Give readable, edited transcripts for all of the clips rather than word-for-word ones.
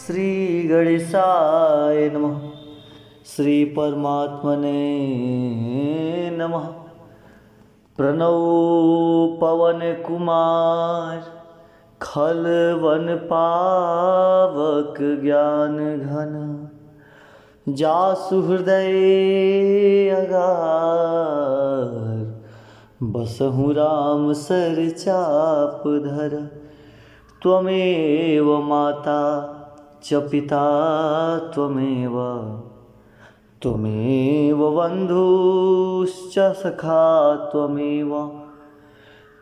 श्री गणेशाय नमः। श्री परमात्मने नमः। प्रणव पवन कुमार खल वन पावक ज्ञान घन जासु हृदय अगार बसहु राम सर चाप धर। त्वमेव माता च पिता त्वमेव बन्धुश्च सखा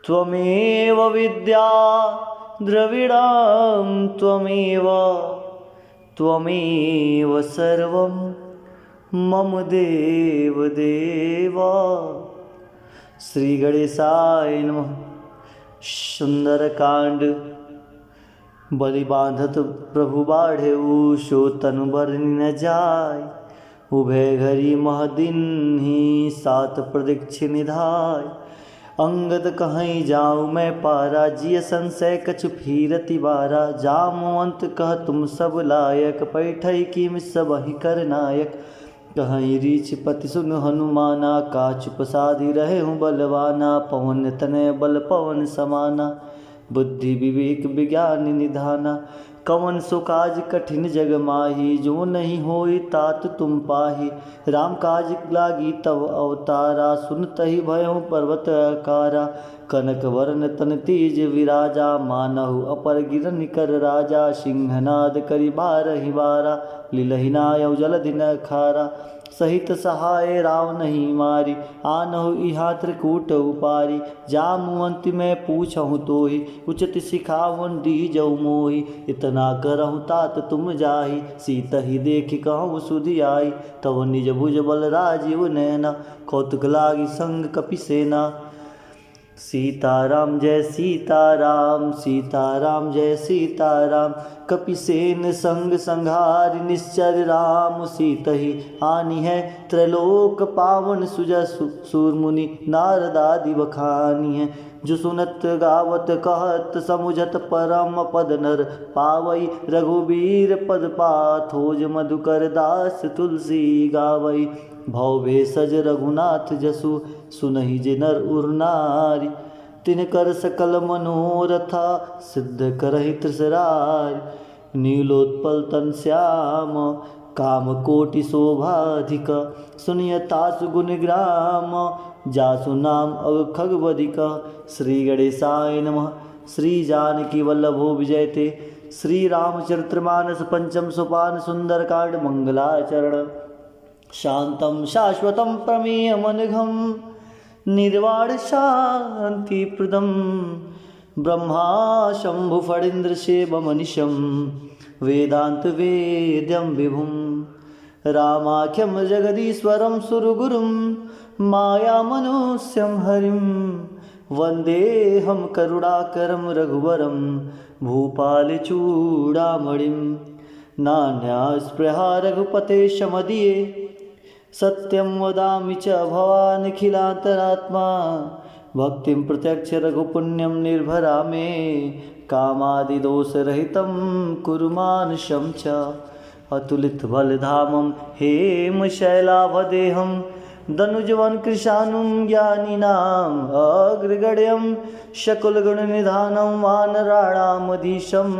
त्वमेव विद्या द्रविणं त्वमेव सर्वं मम देव। श्री गणेशाय नमः। सुंदरकांड। बलि बांधत प्रभु बाढ़ेऊ सो तनु बरनि न जाय। उभय घरी महदिन ही सात प्रदीक्ष निधाय। अंगद कहीं जाऊँ मैं पारा जिय संशय कछु फिरति बारा। जामवंत कह तुम सब लायक पैठई की सब ही कर नायक। कहीं रीछ पति सुन हनुमाना काचुप साधि रहे हूँ बलवाना। पवन तनय बल पवन समाना बुद्धि विवेक विज्ञान निधाना। कवन सो काज कठिन जग माही जो नहीं होई तात तुम पाही। राम काज लागी तव अवतारा सुनतहि भयहु पर्वत आकारा। कनक वरन तन तेज विराजा मानहु अपर गिरन कर राजा। सिंहनाद करि बारहि बारा लीलहि नायउ जलधि न खारा। सहित सहाय राव नहीं मारी आनहु इहा त्रिकूट उपारी। जामवंत मैं पूछहु तोहि उचित सिखावन दीजऊ मोहि। इतना करहु तात तुम जाहि सीतहि देखि कहूँ सुधि आई। तव निज भुज बल राजीव नैना कौतुक लागी संग कपिसेना। सीताराम जय सीताराम सीताराम जय सीताराम। कपिसेन संग संहार निश्चर राम सीतहि आनी है। त्रैलोक पावन सुजा सूरमुनि नारदादि बखानी है। जो सुनत गावत कहत समुझत परम पद नर पावई। रघुबीर पद पाथोज मधुकर दास तुलसी गावई। भव भेषज रघुनाथ जसु सुनहि जे नर उर नारी। तिनकर सकल मनोरथा सिद्ध करहि त्रिसरारी। नीलोत्पल तन श्याम काम कोटि शोभाधिक। सुनियतासु गुण ग्राम जासु नाम खगवधिक। श्री गणेशाय नमः। श्री जानकी वल्लभो विजयते। श्री रामचरितमानस पंचम सोपान सुंदरकांड मंगलाचरण। शांतं शाश्वतं प्रमेयमनघं निर्वाण शांतिप्रदं। ब्रह्मा शंभु फणीन्द्र सेवमनिशं वेदांत वेद्यं विभुं। रामाख्यं जगदीश्वरं सुरगुरुं मायामनुष्यं हरिं। वन्देऽहं करुणाकरं रघुवरं भूपालचूडामणिं। नान्यास्पृहा रघुपतेश मदीये सत्यं वदामि च भवानखिलान्तरात्मा। भक्तिं प्रत्यक्ष रघुपुण्यं निर्भरा मे। कामादिदोषरहितं कुरु मानसं च। अतुलितबलधामं हेमशैलाभदेहं दनुजवन कृशानुं ज्ञानिनाम् अग्रगण्यं। शकुलगुणनिधानं वानराणामधीशं।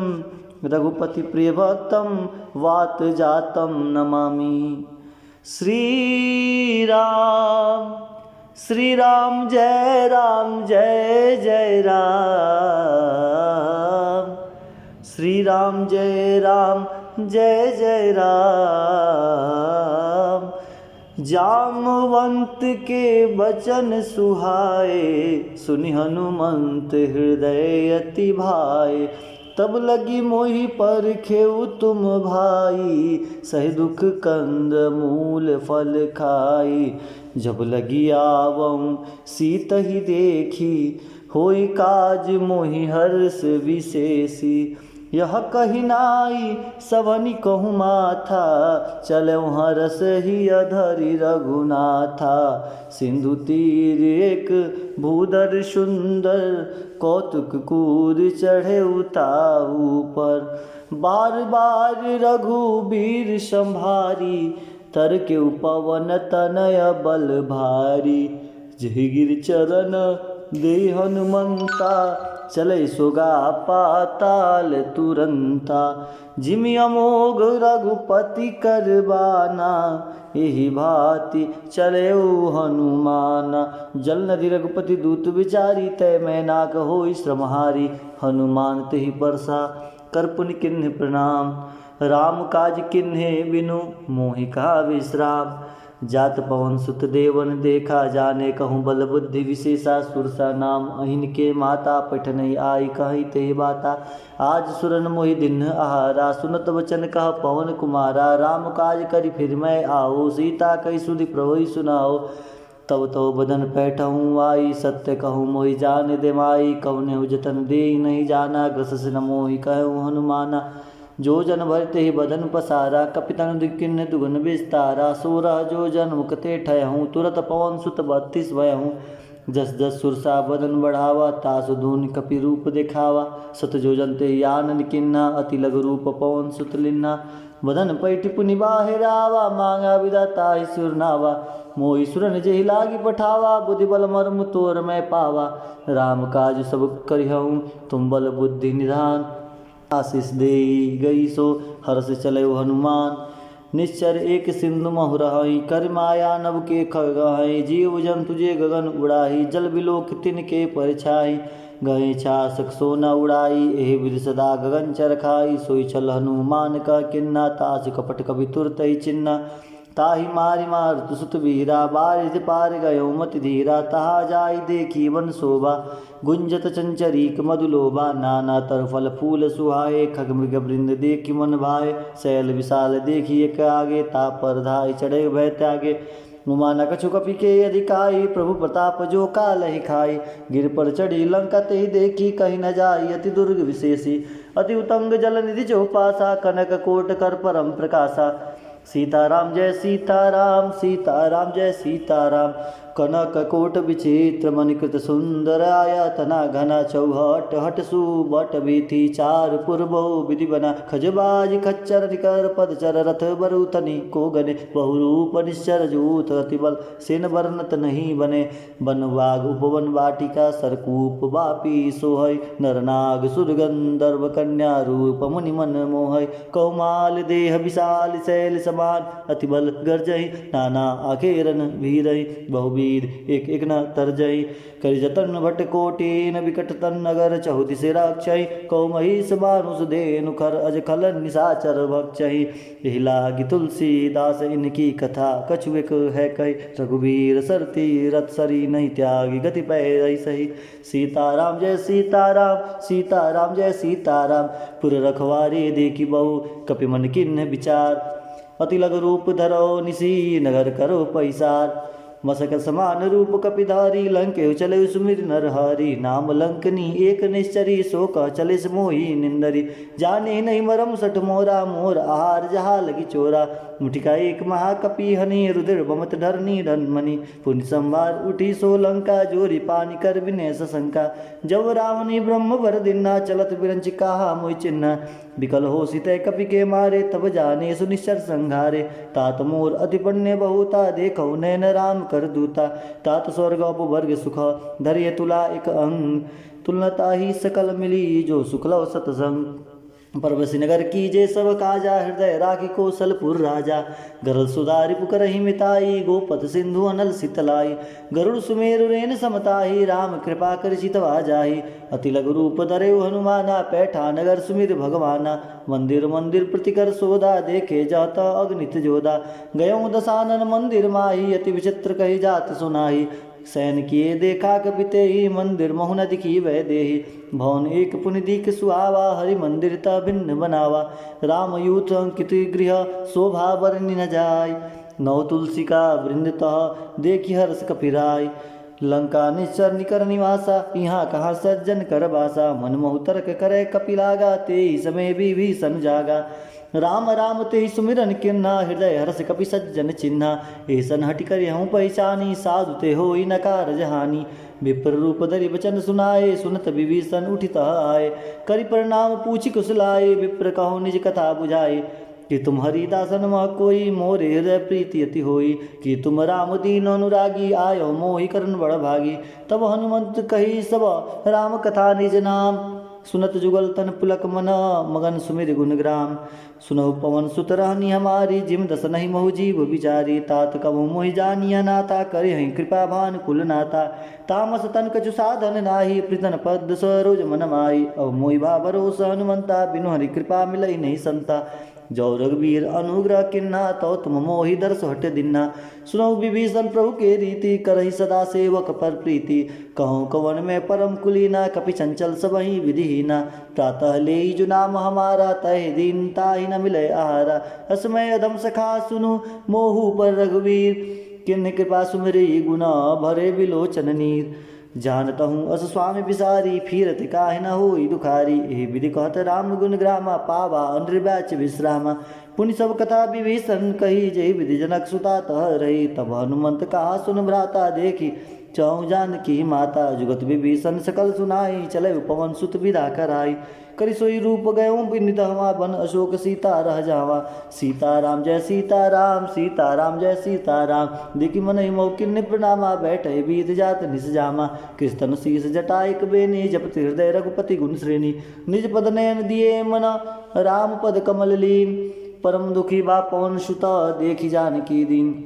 रघुपतिप्रियभक्तं वातजातं नमामि। श्री राम जय जय राम। श्री राम जय जय राम। जामवंत के बचन सुहाए सुनि हनुमंत हृदय अति भाए। तब लगी मोहि पर खेऊ तुम भाई सही दुख कंद मूल फल खाई। जब लगी आवं सीतहि देखी होई काज मोहि हर्ष विशेषी। यह कही नाई सवनी कहूँ माथा, चलो हरस ही अधरी रघुनाथा। सिंधु तीर एक भूधर सुंदर, कौतुक कूद चढ़े उताऊ पर। बार बार रघुबीर संभारी, तर के पवन तनय बल भारी। जहिगिर चरण दे हनुमंता, चले सोगा पाताल तुरंता। जिमि अमोघ रघुपति करबाना, एहि भांति चले हनुमाना। जल नदि रघुपति दूत विचारी, तय मैनाक होई श्रमहारी। हनुमान तेहि बरसा कर पुनि किन्हि प्रणाम, राम काज किन्हे बिनु मोहि कहा विश्राम। जात पवन सुत देवन देखा, जाने कहूँ बल बुद्धि विशेषा। सुरसा नाम अहिन के माता, पैठन आई कही ते बाता। आज सुरन मोहि दिन आहारा, सुनत वचन कह पवन कुमारा। राम काज करि फिर मैं आओ, सीता कही सुधि प्रभु सुनाओ। तब तो बदन पैठहूँ आई, सत्य कहूँ मोहि जान दे माई। कौने जतन दे नहीं जाना, ग्रस न मोहि कहूँ हनुमाना। जो जन भरते ही बदन पसारा, कपितन दिक्किन दुगुन विस्तारा। 16 जो जन मुकते ठयहूँ, तुरत पवन सुत 32 भयहूँ। जस जस सुरसा बदन बढ़ावा, तासु धूनि कपि रूप दिखावा। सत जो जन ते यानन किन्ना, अति लघु रूप पवन सुत लिन्ना। बदन पैठ पुनि बाहिर आवा, मांगा विदा ताहि सुर नावा। मोहि सुरन जेहि लागी पठावा, बुद्धि बल मर्म तोर मैं पावा। राम काज सब करिहऊँ, तुम बल बुद्धि निधान। आशीष दे गई सो हर्ष चले हनुमान। निश्चर एक सिंधु महुरहि, कर माया नभ के खगहि। जीव जंतु जे गगन उड़ाही, जल बिलोक तिनके परछाई। गए छासक सोना उड़ाई, एहि विधि सदा गगन चरखाई। सोई छल हनुमान का किन्ना, तास कपट कवि तुरतहि चिन्ना। ताहि मारि मारुत सुत वीरा, बारिध पार गयो मति धीरा। तहा जाई देखी वन शोभा, गुंजत चंचरीक मधुलोभा। नाना तर फल फूल सुहाए, खग मृग वृंद देखी मन भाए। शैल विशाल देखी एक आगे, तापर धाय चढ़े भय त्यागे। उमा न कछु कपि के अधिकाई, प्रभु प्रताप जो कालहि खाई। गिर पर चढ़ी लंका तेहि देखी, कहीं न जाई अति दुर्ग विशेषी। अति उतंग जल निधि जो पासा, कनक कोट कर परम प्रकाशा। सीताराम जय सीताराम, सीताराम जय सीताराम। कनक कोट विचित्र मणिकृत सुंदर, आया तना घना चौहट। हट सुबट बीथी चार पूर्वो विधि बना। खजबाज खच्चर निकर पदचर, रथ बरुतनि को गने। बहुरूप निश्चर जूत अति बल, सेन वर्णत नहीं बने। वन बाग उपवन वाटिका, सरकूप वापी सोहै। नरनाग सुरगंधर्व कन्या, रूप मुनि मन मोहै। कौमाल देह विशाल शैल समान, अति बल गर्जहि। नाना आखेरन वीरहि, बहुवीर एक एक न तरजहि। करि जतन भट कोटिन, विकट तन नगर चहु दिशे राक्षहि। कौ महिष मानुष धेनु खर, अज खल निशाचर भक्षहि। एहि लागी तुलसीदास इनकी कथा, कछु एक है कही। रघुबीर सरती रथ सरी, नहीं त्यागी गति पै सही। सीताराम जय सीताराम, सीताराम जय सीताराम। पुर रखवारी देखी बहु, कपि मन किन्ह विचार। अति लघु रूप धरो निसी, नगर करो पैसार। मसक समान रूप कपिधारी, लंके चले सुमिर नरहरि। नाम लंकनी एक निश्चरी, सो कह चले मोही निंदरी। जाने नहीं मरम सठ मोरा, मोर आहार जहा लगी चोरा। मुठिका एक महाकपि हनि, रुधिर बमत धरनी धनमणि। पुण्य संवार उठी सो लंका, जोरी पानी कर विनय सशंका। जब रावणी ब्रह्म वर दिना, चलत बिरंच कहा मोहि चिन्ह। विकल हो सीते कपि के मारे, तब जाने सुनिश्चर संघारे। तात मोर अति पुण्य बहुता, देखो नैन राम कर दूता। तात स्वर्ग उपवर्ग सुख, धरिय तुला एक अंग। तुलनता ही सकल मिली, जो सुखलव सतसंग। परवसी नगर कीजे सब काजा, हृदय राखी कौशलपुर राजा। गरल सुधारि पुकरहि मिताई, गोपत सिंधु अनल शीतलाई। गरुड़ सुमेरु रेन समताही, राम कृपा कर चितवा जाही। अति लघु रूप धरेउ हनुमाना, पैठा नगर सुमिर भगवाना। मंदिर मंदिर प्रतिकर सोदा, देखे जाता अगणित जोदा। गयों दशानन मंदिर माही, अति विचित्र कही जात सुनाही। सैन किए देखा कपिते ही, मंदिर महु न दिखी वह देही। भवन एक पुनि दीख सुहावा, हरि मंदिर ता भिन्न बनावा। राम यूथ अंकित गृह, शोभा बरनि न जाय। नौ तुलसी का वृंद तह, देखी हर्ष कपिराय। लंका निश्चर निकर निवासा, यहाँ कहाँ सज्जन कर बासा। मन मोह तर्क करे कपिलागा, ते समय विभीषण जागा। राम राम ते सुमिरन किन्ना, हृदय हर्ष कपि सज्जन चिन्हा। ऐसन हटि कर हूँ पहचानी, साधु ते होई न कारज हानि। विप्र रूप धरि वचन सुनाए, सुनत विभीषण उठित आए। करि प्रणाम पूछि कुशलाए, विप्र कहु निज कथा बुझाए। कि तुम हरिदासन मह कोई, मोरे हृदय प्रीति अति होई। कि तुम राम दीन अनुरागी, आयो मोहि करन बड़ भागी। तब हनुमंत कही सब राम कथा निज नाम, सुनत जुगल तन पुलक मन, मगन सुमिर गुणग्राम। सुनहु पवन सुत रहनी हमारी, जिम दस नहीं महु जीव बिचारी। तात कबहु मोहि जानिया नाता, करे हैं कृपा भान कुल नाता। तामस तन कछु साधन नाही, प्रीतन पद सरोज मन माही। अब मोहि भा भरोसा हनुमंता, बिनु हरि कृपा मिलई नहीं संता। जो रघुवीर अनुग्रह किन्ना, तो तुम मोहि दर्श हट दिन्ना। सुनो विभीषण प्रभु के रीति, करहि सदा सेवक पर प्रीति। कहूँ कवन में परम कुलीना, कपि चंचल सबहि विधिहीना। प्रातः ले जो नाम हमारा, तह दिन ताहि न मिले आहारा। असमय अधम सखा सुनु, मोहु पर रघुवीर। किन्ह कृपा सुमिरि गुना, भरे बिलोचन नीर। जानत हूँ अस स्वामी बिसारी, फिरत काहे न होई दुखारी। एहि विधि कहत राम गुण ग्रामा, पावा अनिर्वाच्य विश्रामा। पुनि सब कथा विभीषण कही, जय विधि जनक सुता तह रही। तब हनुमंत कहा सुन भ्राता, देखी चौं जानकी माता। जुगत विभीषण सकल सुनाई, चले पवन सुत विदा कराई। करि सोई रूप गयों बिनित हवा, बन अशोक सीता रह जावा। सीताराम जय सीताराम, सीताराम जय सीताराम। देखी मन मौ किन्नि प्रणामा, बैठे बीत जात निस जामा। कृष्ण शीस जटायक बेनी, जपति हृदय रघुपति गुण श्रेणी। निज पद नयन दिए मना, राम पद कमल लीन। परम दुखी बा पवन सुत, देखी जानकी दीन।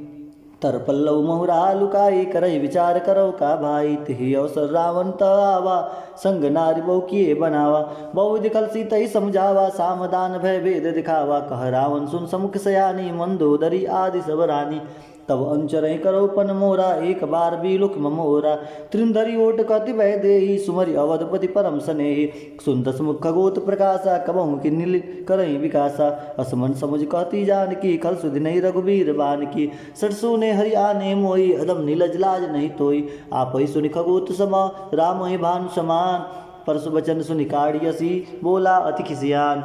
तर पल्लव मोहरा लुकाई, करहि विचार करो का भाई। तिहि अवसर रावण तवा, संग नारी बहु किए बनावा। बहु दिखल सीतहि समझावा, सामदान भय भेद दिखावा। कह रावण सुन समुख सयानी, मंदोदरी आदि सब रानी। तब अंचरहि करो पन मोरा, एक बार बिलुक ममोरा। त्रिंधरी ओट कति भय देहि, सुमरि अवधपति परम स्नेहि। सुंदस मुख खगोत प्रकाशा, कबहु कि नील करहि विकासा। असमन समुझ कहती जानकी, खल सुधि नहीं रघुबीर बानकी। सटसु ने हरि आने मोहि, अदम नीलज लाज नहीं तोई। आपहि सुनि खगोत समा, राम ही भानु समान। परसु बचन सुनि काढ़ियसी, बोला अति खिसियान।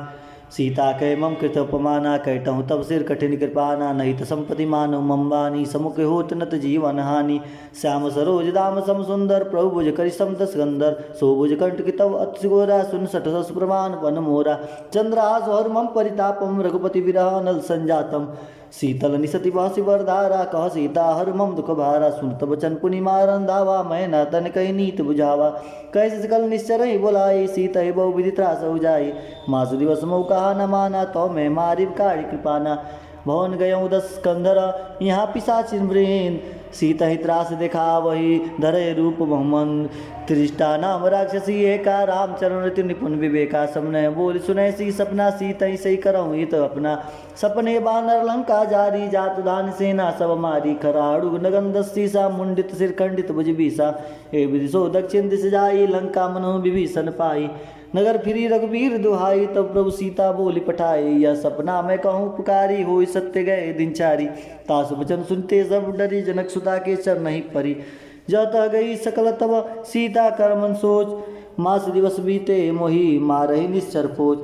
सीता कह मम कृत अपमाना, कहटहूँ तब सिर कठिन कृपाना। नहीं तो संपत्ति मानव मम्बानी, समुख होत नत जीवन हानि। श्याम सरोज दाम सम सुंदर, प्रभु भुज करि समदस गंधर। सो भुज कंठ की तव अति गोरा, सुन सठ सस प्रमाण पन मोरा। चंद्रहास और मम परितापम, रघुपति विरह अनल संजातम। शीतल निसति बासी वरधारा, कह सीता हर मम दुख भारा। सुनत बचन पुनि मारन धावा, मैं न तन कही नीत बुझावा। कैसे सकल निश्चर ही बुलाई, सीता ही बहु विधि त्रास उजाई। मास दिवस मऊ कहा न माना, तो मैं मारी काढ़ी कृपाना। भवन गयऊँ 10 कंधर, यहाँ पिशाचिन वृंद। सीता ही त्रास देखा वही, धरे रूप बहुमंद। त्रिष्टा नाम राक्षसी एका, रामचरण रति निपुण विवेका। सबने बोल सुने सी सपना, सीता ही सही करऊँ हित अपना। सपने बानर लंका जारी, जात दान सेना सब मारी। खराड़ू नगंदस्ती सा, मुंडित सिर खंडित भुज बीसा। ए विधि सो दक्षिण दिश जाई, लंका मनो विभीषण पाई। नगर फिरी रघुवीर दुहाई, तब प्रभु सीता बोली पठाई। यह सपना मैं कहूँ पुकारी, होई सत्य गए दिनचारी। तासु वचन सुनते सब डरी, जनक सुता के चर नहीं परी। जाता गई सकल तब सीता कर मन सोच, मास दिवस बीते मोहि मारहि निश्चर पोच।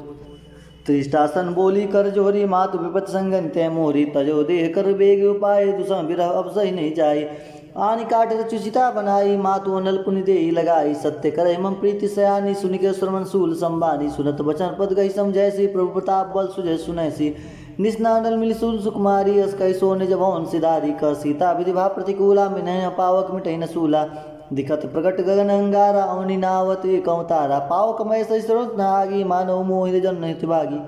त्रिष्टासन बोली कर जोरी, मातु विपत संगन तय मोरी। तजो देह कर बेग उपाय, दुसह विरह अब सही नहीं जाए। आनि काट रचुचिता बनाई, मातु अनल पुनि देहि लगाई। सत्य करे मम प्रीति सयानी, सुनि के श्रवण सूल संबानी। सुनत बचन पद गई समझैसी, प्रभु प्रताप बल सुजय सुनैसी। निस्नानल मिल सुन सुकुमारी, अस कई सोने जभौन सिधारी। क सीता विधि भा प्रतिकूला, मिनह पावक मिटै न सूला। दिखत प्रकट गगन अंगारा, अवनि नावत एक अवतारा। पावक मय सहित नागी, मानव मोहि जन हित भागी।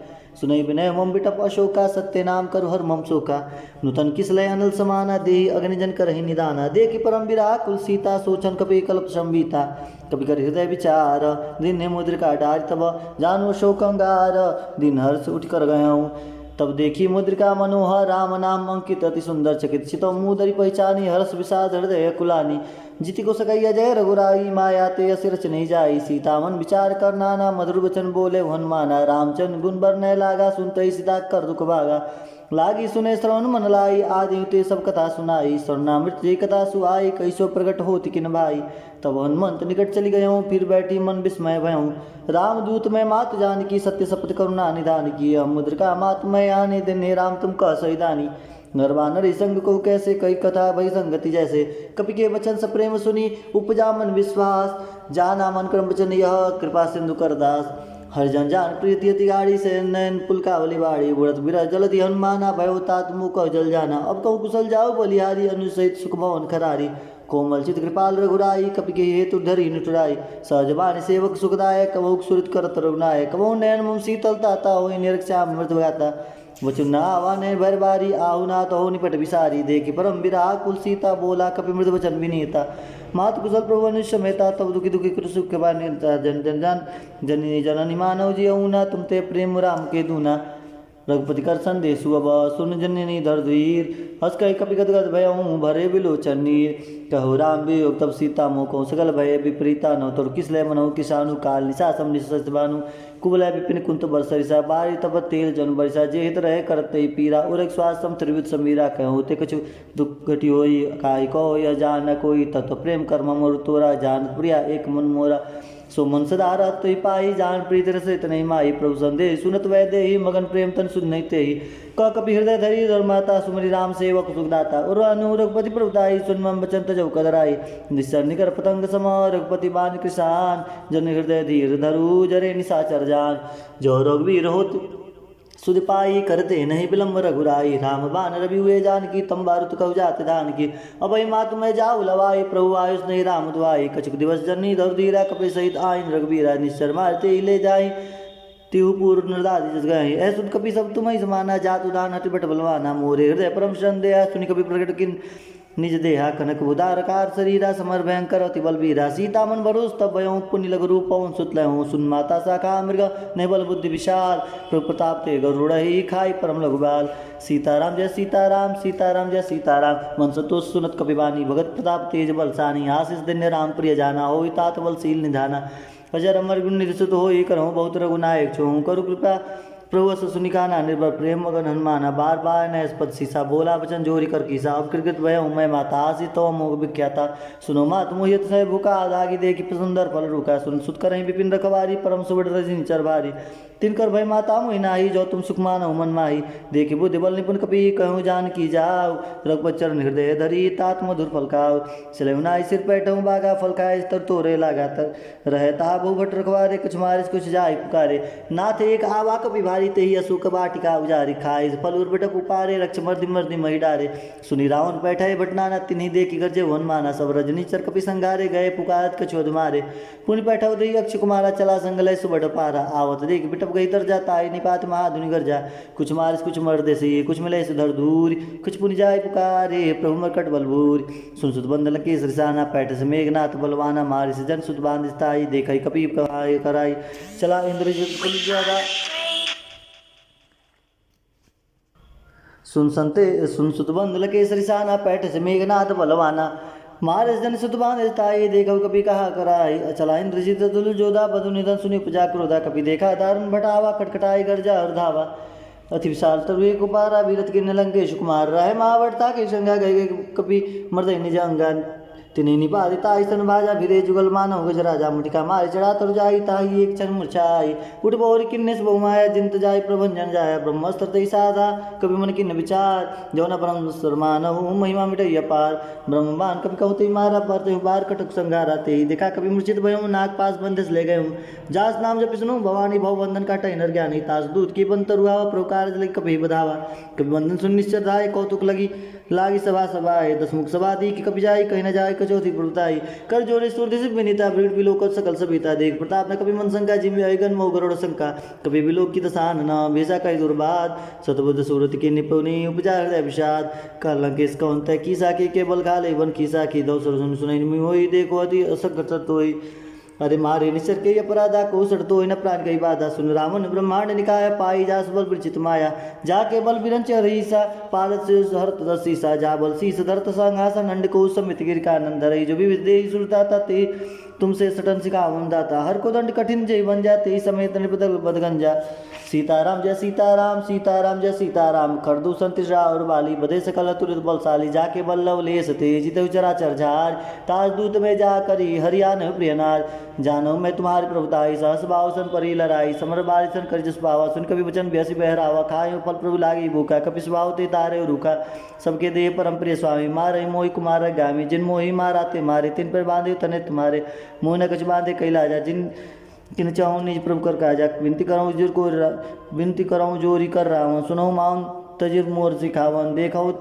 सुनई विनय मम बिटप अशोका, सत्य नाम करु हर मम शोका। नूतन किसलय अनल समाना, देहि अग्निजन करहि निदाना। देखि परम विराकुल सीता, सोचन कपि कल्प संबीता। कवि कर हृदय विचार, दिन मुद्रिका डारि तब जानु शोक अंगार। दिन हर्ष उठ कर गयऊँ, तब देखी मुद्रिका मनोहर। राम नाम अंकित अति सुंदर चकित, चितौ मुदरि पहचानी। हर्ष विषाद हृदय कुलानी, जिति को सकैया जय रघुराई। माया ते असिर रच नहीं जाई, सीता मन विचार कर नाना। मधुर वचन बोले हनुमाना, रामचंद्र गुण बरनय लागा। सुनते सीता कर दुख भागा, लागी सुने श्रवण मन लाई, आदि ते सब कथा सुनाई। स्वर्णामृत जे कथा सुहाई, कैसो प्रकट होती किन भाई। तब हनुमंत निकट चली गयों, फिर बैठी मन विस्मय भयों। रामदूत मैं मात जानकी, सत्य शपथ करुणा निधान की। हम मुद्रिका मात मैं आने देने, राम तुम कह सहिदानी। नरवा नरी संग को कैसे, कई कथा भई संगति जैसे। कपि के वचन सप्रेम सुनी, उपजा मन विश्वास। जाना मन क्रम वचन यह, कृपा सिंधु कर दास। हरिजन जान प्रीति अति गाड़ी, से नयन पुलकावली बाड़ी। उड़त बिरह जलधि हनुमाना, भयो तात मुख जल जाना। अब कहूँ कुशल जाओ बलिहारी, अनुसहित सुख भवन खरारी। कोमल चित कृपाल रघुराई, कपि के हेतु धरी निठुराई। सहज बानी सेवक सुखदायक, कबहु सुरत करत रघुनायक। कबहु नयन मुम शीतल ताता, होई निरक्षाम मृत गाता। वचन ना आवा ने भर बारी, आहु ना तो निपट विसारी। देखी परम विराह कुल सीता, बोला कपि मृद वचन विनीता। मात कुशल प्रभु अनुष्य मेहता, तब दुखी दुखी कृ सुख के बार जन जन जान। जननी जननी मानव जी ना, तुम ते प्रेम राम के दूना। रघुपति कर संदेशु अब, सुन जननी धर धीर। हस कहि कपि गदगद भयऊँ, भरे बिलोचन नीर। कहो राम वियोग तब सीता मोको, सकल भय विपरीता नौ। तोर किसलय मनहु किसानु, काल निशा सम निश बानु। कुबलय विपिन कुंत बरसरिसा, बारी तब तेल जन बरिसा। जे हित रहे करते पीरा, उरक स्वास्थ्य त्रिविध समीरा। कहूँ ते कछु दुख घटी होई, काई कहो यह जान न कोई। तत्व प्रेम कर्म मोर तोरा, जान प्रिया एक मन मोरा। सो मन सदा रहत ही पाई, जान प्रीत रसित नहीं माई। प्रभु संदेश सुनत वै देहि, मगन प्रेम तन सुन नहीं तेहि। क कपि हृदय धरी धर्माता, सुमरि राम सेवक सुखदाता। उर अनु रघुपति प्रभुताई, सुन मम बचन तजौ कदराई। निश्चर निकर पतंग सम, रघुपति बान किसान। जन हृदय धीर धरु, जरे निशाचर जान। जो रघुवीर होत सुध पाई, करते नहीं विलम्ब रघुराई। राम बान रवि हुए जानकी, तम बारुत कहु जात धान की। अभय मातु मैं जाऊ लवाई, प्रभु आयुष नहीं राम दुआई। कछुक दिवस जननी धर धीरा, कपि सहित आइन रघुबीरा। निश्चर मारते ही ले जाई, तिहु पूर्व नृदादि जस गए। ऐसुत कपि सब तुम्हें समाना, जातु दान हटि बट बलवाना। मोरे हृदय परम शरण दया, सुनि कपि प्रकट किन निज देहा। कनक उदारकार शरीरा, समर भयंकर अति बलबीरा। सीता मन भरोस तब भयों, पुण्य लघु रूप पवन सुत लहूँ। सुन माता शाखा मृग, नहीं बल बुद्धि विशाल। प्रभु प्रताप ते गरुड़हि, खाई परम लघुबाल। सीताराम जय सीताराम, सीताराम जय सीताराम। मन संतोष सुनत कपिबानी, भगत प्रताप तेज बलसानी। आशीष दिन्य राम प्रिय जाना, होई तात बलशील निधाना। अजर अमर गुण निरसुत होई, करहूँ बहुत रघुनायक छोहूँ। करु कृपा प्रभु अस सुनिकाना, निर्भर प्रेम मगन हनुमाना। बार बार नयस्पत सीसा, बोला वचन जोरी कर कीसा। अब कृत भय मैं माता, आसी तो मोह विख्याता। सुनो मात मोहित सह भूखा, आदागी देखी सुंदर फल रुका। सुन सुत करहीं विपिन रखवारी, परम सुबड़ रजनी चर भारी। तिनकर भय माता मोहि नाही, जो तुम सुख मानहु मन माही। देखि बुद्धि बल निपुण कपि, कहूँ जान की जाऊ। रघुपति चरण हृदय धरी, तात मधुर फल खाऊ। चलहु नाई सिर पैठहु बागा, फल खाए तर तोरे लागा। तर रहता बहु भट रखवारे, कुछ मारिस कुछ जाय पुकारे। नाथ एक आवा कपि भारी, तेहि अशोक वाटिका उजारी। खाए फल उर्बटक उपारे, रक्ष मर्दि मर्दि मही डारे। सुनि रावण बैठे भटनाना, तिन्हि देखि गरजे हनुमाना। सब रजनी चर कपि संघारे, गए पुकारत कछु अधमारे। पुनि बैठौ दई अक्ष कुमारा, चला संगलय सुबड़ पारा। आवत देख बिटप गई तर जाता, आई निपात महाधुनि गर्जा। कुछ मारिस कुछ मर्दे से, कुछ मिले सुधर दूर। कुछ पुनि जाय पुकारे, प्रभु मरकट बलबूर। सुन सुत बंदन के सरिसाना, पैठ से मेघनाथ बलवाना। मारिस जन सुत बांध स्थाई, देखई कपि कराई। चला इंद्रजित कुल ज्यादा, सुन सुत बंद लके सरिसाना। पैठ से मेघनाथ बलवाना। मारस जन सुत बांध ताई, देखो कपि कहा कराई। चला इंद्रजित तुल जोधा, बधु निधन सुनि उपजा क्रोधा। कपि देखा दारुण भटावा, खटखटाई गर्जा और धावा। अति विशाल तरुए कुपारा, वीरत के लंकेश कुमार। राय महावर्ता के संगा, गए कपि मर्दय निज अंगन। तिन्हि निपादिता स्तन भाजा, भिरे जुगल मानव गज राजा। मुटिका मारे चढ़ा तर जाई, ताही एक क्षण मूर्छाई। उठ बोर किन्नेस बहुमाया, जिंत जाय प्रभंजन जाय। ब्रह्मस्त्र तै साधा, कवि मन किन्न विचार। जौन परम मानहु, महिमा मिटै अपार। ब्रह्मबान कपि कहु ते मारा, परते बार कटक संघारा। ते देखा कपि मूर्छित भयऊँ, नाग पास बंधस ले गयूँ। जास नाम जपि सुनु, भवानी भव बंधन काटै नर ज्ञानी। तास दूत की बन तरुआवा, प्रकार लगी कपि बधावा। कपि बंधन सुन निश्चर धाय, कौतुक लागी सभा सभाए। दसमुख सभा दी कि कपि जाय, कहीं न जाय कचौथी प्रभुताई। कर जोरे सुर दिशि विनीता, भीड़ विलोकत सकल सभीता। देख प्रताप न कपि मन शंका, जिमि अयगन मोह गरुड़ शंका। कपि विलोक की दसान न, भेषा कहि दुर्बाद। सतबुद्ध सूरत के निपुनि, उपजा हृदय विषाद। कर लंकेश कौन तय कीसा, के बल घाले वन कीसा। की दो सुर सुनई होई, देखो अति असंकट होई। अरे मारे निश्चर के अपराधा, को सड़तो न प्राण कई बाधा। सुन रावण ब्रह्मांड निकाय, पाई जास बल विरचित माया। जाके बल विरंच रहीसा, पालत से हरत दसीसा। जा बल शीस धरत संघासन, अंड को समित गिर का नंदरई। जो भी विद्य सुरता ते तुमसे सटन सिखावन दाता, हर को दंड कठिन जय बन जाते ही समेत निपदल बदगंजा। सीताराम जय सीताराम, सीताराम जय सीताराम, खरदू संतृषा और बाली, बधे सकल तुरित बलशाली, जाके बल्लभ लेस तेज, जितहु चराचर झार, ताज दूत में जा करी हरियाण प्रियनार, जानो मैं तुम्हारी प्रभुताई, सहस भाव सन परी लड़ाई, समर बारी सन कर जस पावा, सुन कवि वचन व्यसी बहरावा, खाए फल प्रभु लागी भूखा, कपि स्वभाव ते तारे रूखा, सबके देह परम प्रिय स्वामी, मारे मोहि कुमार गामी, जिन मोहि माराते मारे, तिन पर बांधे तने तुम्हारे, मोह न कछ बांधे कैलाजा, जिन किन चाहूँ निज प्रभु कर काजा, विनती कराऊँ जोरी कर रावण, सुनहु माउन तजिर मोर सिखावन, देखो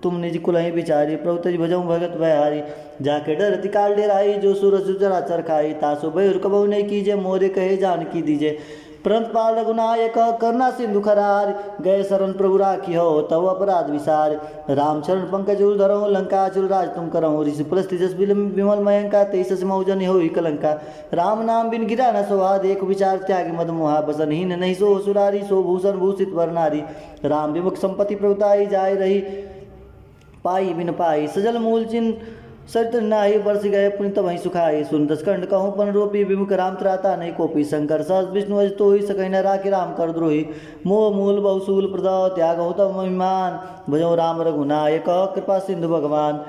तुम निज कुलहि बिचारी, प्रभु तज भजऊ भगत बहारी, जाके डरति काल डेराई, जो सूरज चराचर खाई, तासु भय कबहु नहीं कीजे, मोरे कहे जान की दीजे, परंत पाल रघुनायक करुणा सिंधु खरार, गए शरण प्रभु राखी हो तव अपराध विसार, राम चरण पंकज धरऊँ, लंका चुर राज तुम करऊँ, ऋषि पुलस्ति जस विमल मयंका, तेईस मौजन हो कलंका, राम नाम बिन गिरा न सोहाद, एक विचार त्यागी मद मोहा, बसनहीन नहीं सो सुरारी, सो भूषण भूषित वरनारी, राम विमुख संपत्ति प्रभुताई, जाय रही पाई बिन पाई, सजल मूल चिन्ह सरित नाहि, वर्ष गए पुण्य तब वहीं सुखाई, सुन दसखंड कहूँ पन रोपी, विमुख राम त्राता नहीं कोपी, शंकर सहस विष्णु अज तो ही सकई न राखी, राम कर द्रोही, मोह मूल बहुसूल प्रदाव, त्याग हो तब अभिमान, भजो राम रघुनायक कृपा सिंधु भगवान,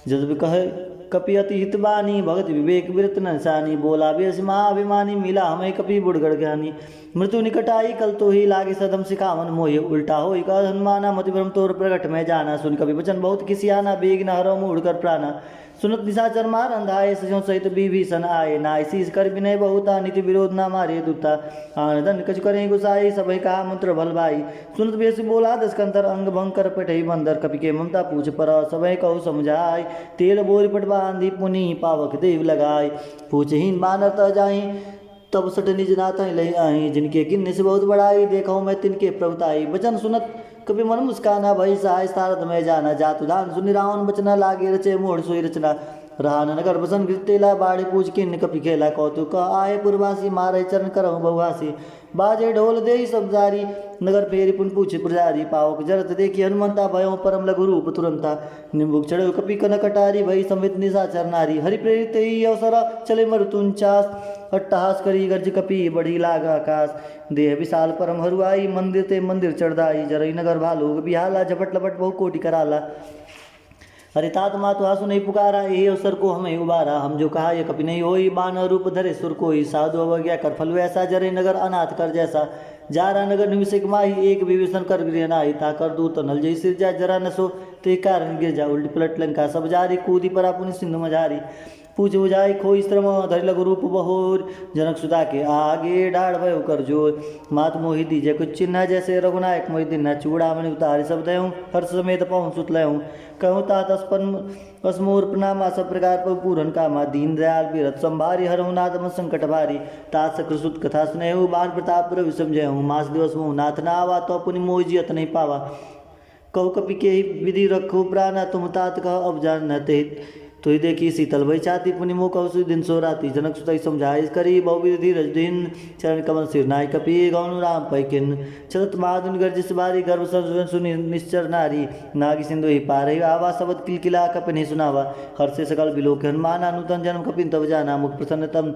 जब कहे कपि अति हितबानी, भगत विवेक विरत नसानी, बोला बेस महाभिमानी, मिला हमें कपि बुढ़गढ़ ज्ञानी, मृत्यु निकट आई कल तो ही, लागे सदम सिखावन मोहि, उल्टा हो कह हनुमाना, मति भ्रम तोर प्रगट में जाना, सुन कपि वचन बहुत किसियाना, बेग न हरो मुँह उड़कर प्राणा, सुनत निशाचर मार अंधाए, सजों सहित विभीषण आए, नाय शीस कर विनय बहुता, नीति विरोध ना मारे दूता, आनंदन कछु करें गुसाई, सबई कहा मंत्र भल भाई, सुनत बेस बोला दसकंतर, अंग भंग कर पेटई बंदर, कपि के ममता पूछ पर, सबई कहु समझाई, तेल बोर पट बांधी पुनि पावक देव लगाई, पूछहीन बानर तह जाई, तब सट निज नाथ लही आई, जिनके किन्ने से बहुत बड़ाई, देखो मैं तिनके प्रभुताई, वचन सुनत कभी मन मुस्काना, भई सहाय सारद में जाना, जातु दान सुनि रावण बचना, लागे रचे मोड़ सोई रचना, रहा नगर बसन गिरतेला, बाड़ी पूछ किन्न कपि खेला, कौतुक आए पुरवासी, मारे चरण करहु बहुहासी, बाजे ढोल दे सब जारी, नगर फेरी पुन पूछे पुजारी, पावक जरत देखी हनुमंता, भयों परम लघु रूप तुरंता, निम्बुक चढ़ो कपि कन कटारी, भई समित निशाचर नारी, हरि प्रेरित ही अवसर चले मरुतुंचास, अट्टहास करी गर्ज कपि बढ़ी लाग आकाश, देह विशाल परम हरुआई, मंदिर ते मंदिर चढ़दाई, जरई नगर भालू बिहाला, झपट लपट बहु कोटि कराला, अरे तात मातु आंसू नहीं पुकारा, यही अवसर को हमें उबारा, हम जो कहा ये कभी नहीं होई, बान रूप धरे सुर कोई, साधु अवज्ञा कर फल वैसा, जरे नगर अनाथ कर जैसा, जारा नगर निमिषक माही, एक विभीषण कर गृह नाई, ता कर दूत नल जय सिर जा, जरा नसो ते कारण गिर जा, उल्टी पलट लंका सब जारी, कूदी परा पुनि सिंधु मझारी, पूछ बुझाई खोई श्रम, धरि लघु रूप बहोर, जनक सुधा के आगे डाढ़ भयो कर जोर, मात मोहि दीजे कुछ चिन्ह, जैसे रघुनायक मोहि दिन, चूड़ामणि उतारी सब दयूँ, हर्ष समेत पहुँ सुत लयूँ, कहूँ तात असमोर प्रणामा, सब प्रकार पर पूरन कामा, दीन दयाल बिरत संभारी, हरहु नाथ संकट भारी, तात सकृ सुत कथा सुनहु, बान प्रताप प्रभु समझहु, मास दिवस मुँह नाथ न आवा, तो पुनि मोहि जियत नहीं पावा, कहु कपि के विधि रखो प्राणा, तुम तात कह अब जान ते, तो ही देखी शीतल भई छाती, पुनि मोह कहु दिन सो राती, जनक सुतई समझाई करी, बहुविधि धीरज दिन, चरण कमल सिर नाय कपि, गौन राम पैकिन, चलत महादुन गर्जिस बारी, गर्भ सर्जन सुनि निश्चर नारी, नागी सिंधु ही पारही, आवा शब्द किलकिला कपि नहीं सुनावा, हर्षे सकल बिलोक हनुमाना, नूतन जन्म कपिन तब जाना, मुख प्रसन्नतम